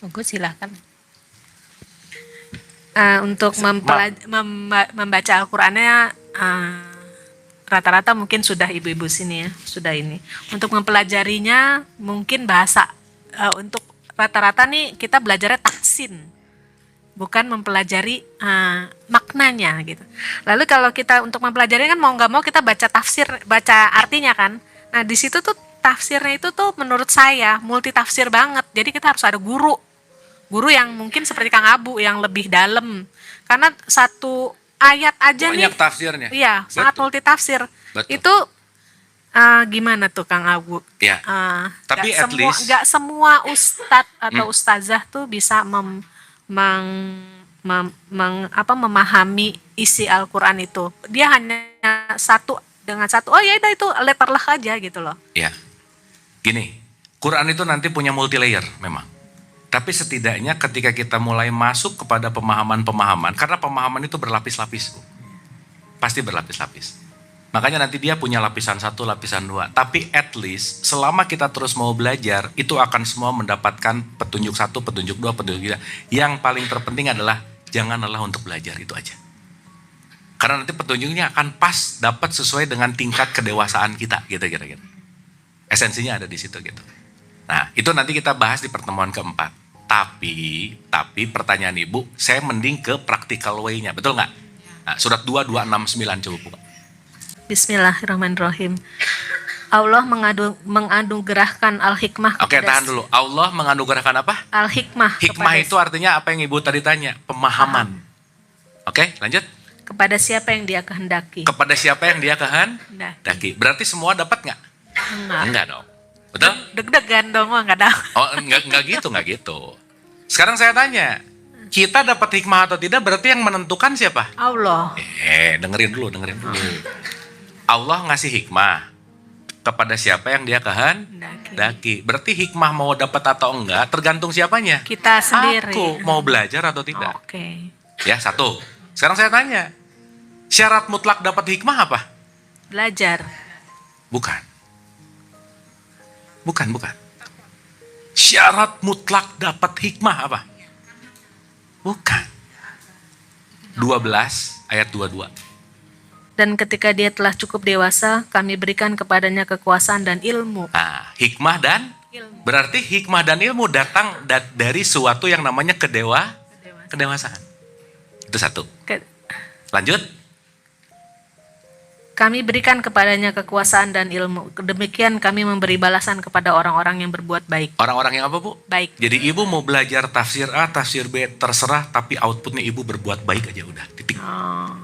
Monggo silahkan. Untuk membaca Al-Qur'annya rata-rata mungkin sudah ibu-ibu sini ya, sudah ini. Untuk mempelajarinya mungkin bahasa, untuk rata-rata nih kita belajarnya tahsin. Bukan mempelajari maknanya gitu. Lalu kalau kita untuk mempelajari kan mau nggak mau kita baca tafsir, baca artinya kan. Nah di situ tuh tafsirnya itu tuh menurut saya multi tafsir banget. Jadi kita harus ada guru yang mungkin seperti Kang Abu yang lebih dalam. Karena satu ayat aja Banyak nih. tafsirnya. Iya, sangat multi tafsir. Betul. Itu gimana tuh Kang Abu? Ya. Tapi at least nggak semua ustadz atau ustazah tuh bisa memahami isi Al-Quran itu. Dia hanya dengan satu, oh ya itu letterlah aja gitu loh. ya, gini, Quran itu nanti punya multi layer memang. Tapi setidaknya ketika kita mulai masuk kepada pemahaman-pemahaman, karena pemahaman itu berlapis-lapis, Bu. Pasti berlapis-lapis. Makanya nanti dia punya lapisan 1, lapisan 2. Tapi at least selama kita terus mau belajar, itu akan semua mendapatkan petunjuk 1, petunjuk 2, petunjuk 3. Yang paling terpenting adalah jangan lelah untuk belajar, itu aja. Karena nanti petunjuknya akan pas, dapat sesuai dengan tingkat kedewasaan kita, gitu kira-kira. Esensinya ada di situ gitu. Nah, itu nanti kita bahas di pertemuan keempat. Tapi pertanyaan Ibu, saya mending ke practical way-nya, betul nggak? Nah, surat 2, 269 coba buka. Bismillahirrahmanirrahim. Allah menganugerahkan al-hikmah Oke, kepada tahan dulu. Allah menganugerahkan apa? al-hikmah Hikmah kepada, itu artinya apa yang Ibu tadi tanya? Pemahaman. Oke, lanjut. kepada siapa yang dia kehendaki. Kepada siapa yang dia kehendaki. Berarti semua dapat nggak? Enggak dong. Betul? Deg-degan dong, nggak ada. Oh, enggak gitu. Sekarang saya tanya, kita dapat hikmah atau tidak berarti yang menentukan siapa? Allah. Dengerin dulu. Allah ngasih hikmah kepada siapa yang dia kehendaki. Berarti hikmah mau dapat atau enggak tergantung siapanya. Kita sendiri. Aku mau belajar atau tidak. Oke. Ya, 1. Sekarang saya tanya, syarat mutlak dapat hikmah apa? Belajar. Bukan. Syarat mutlak dapat hikmah apa? Bukan. 12 ayat 22. Dan ketika dia telah cukup dewasa, kami berikan kepadanya kekuasaan dan ilmu. Nah, hikmah dan Ilmu. berarti hikmah dan ilmu datang dari suatu yang namanya kedewasaan. Itu 1. Lanjut. Kami berikan kepadanya kekuasaan dan ilmu. Demikian kami memberi balasan kepada orang-orang yang berbuat baik. Orang-orang yang apa, Bu? Baik. Jadi ibu mau belajar tafsir A, tafsir B, terserah, tapi outputnya ibu berbuat baik aja udah, titik. Oh.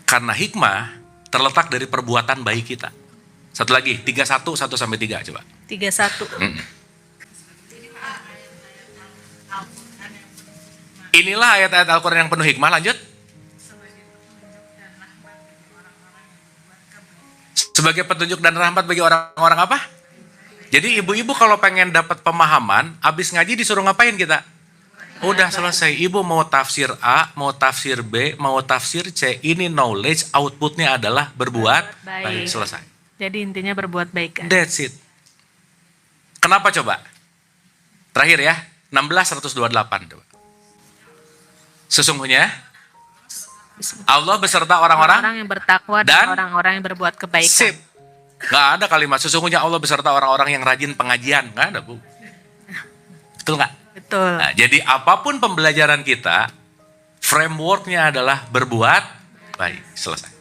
Karena hikmah terletak dari perbuatan baik kita. Satu lagi, 31, 1-3 coba. 31. Inilah ayat-ayat Al-Quran yang penuh hikmah, lanjut. Sebagai petunjuk dan rahmat bagi orang-orang apa? Jadi ibu-ibu kalau pengen dapat pemahaman, habis ngaji disuruh ngapain kita? Udah selesai. Ibu mau tafsir A, mau tafsir B, mau tafsir C. Ini knowledge, outputnya adalah berbuat baik. Selesai. Jadi intinya berbuat baik. That's it. Kenapa coba? Terakhir ya, 16:128 coba. Sesungguhnya Allah beserta orang-orang yang bertakwa dan orang-orang yang berbuat kebaikan. Sip. Nggak ada kalimat sesungguhnya Allah beserta orang-orang yang rajin pengajian. Nggak ada, Bu. Betul nggak? Betul. Nah, jadi apapun pembelajaran kita, frameworknya adalah berbuat baik. Selesai.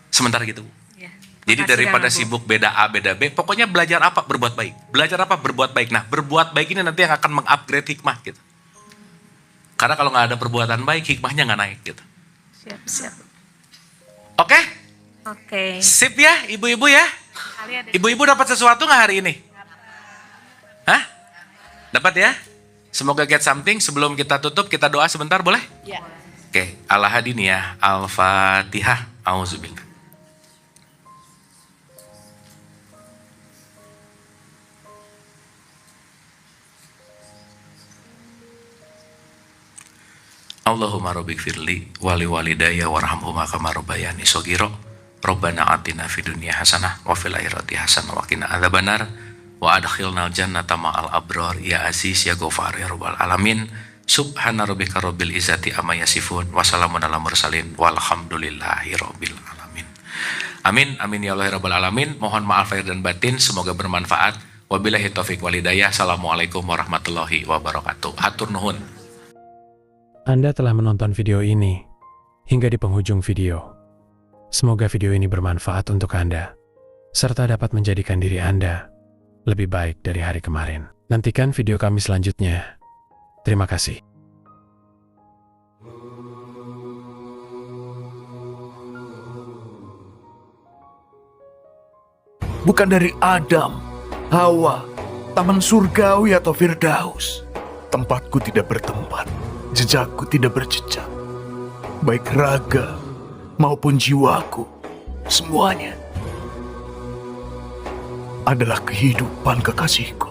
Sementara gitu, Bu. Ya. Jadi Makasih, daripada Kang Abu. sibuk beda A, beda B, pokoknya belajar apa? Berbuat baik. Belajar apa? Berbuat baik. Nah, berbuat baik ini nanti yang akan mengupgrade hikmah gitu. Karena kalau nggak ada perbuatan baik, hikmahnya nggak naik gitu. Siap. Oke? Oke. Sip ya, ibu-ibu ya. Ibu-ibu dapat sesuatu nggak hari ini? Hah? Dapat ya? Semoga get something. Sebelum kita tutup, kita doa sebentar, boleh? Ya. Oke, Al-Hadiniyah, Al-Fatihah, Auzubillah. Allahumma rabbik firli wali walidayya warhamhuma kama rabbayani shaghira. Rabbana atina fid dunya hasanah wa fil akhirati hasanah wa qina adzabannar wa adkhilnal jannata ma'al abrar ya aziz ya ghafar ya rabbal alamin. Subhana rabbika rabbil izzati amma yasifun wa salamun alal mursalin walhamdulillahi rabbil alamin. Amin amin ya Allah ya rabbal alamin. Mohon maaf lahir dan batin, semoga bermanfaat. Wabillahi taufik wal hidayah. Assalamualaikum warahmatullahi wabarakatuh. Hatur nuhun. Anda telah menonton video ini hingga di penghujung video. Semoga video ini bermanfaat untuk Anda, serta dapat menjadikan diri Anda lebih baik dari hari kemarin. Nantikan video kami selanjutnya. Terima kasih. Bukan dari Adam, Hawa, taman surgawi atau Firdaus. Tempatku tidak bertempat, jejakku tidak berjejak. Baik raga maupun jiwaku, semuanya adalah kehidupan kekasihku.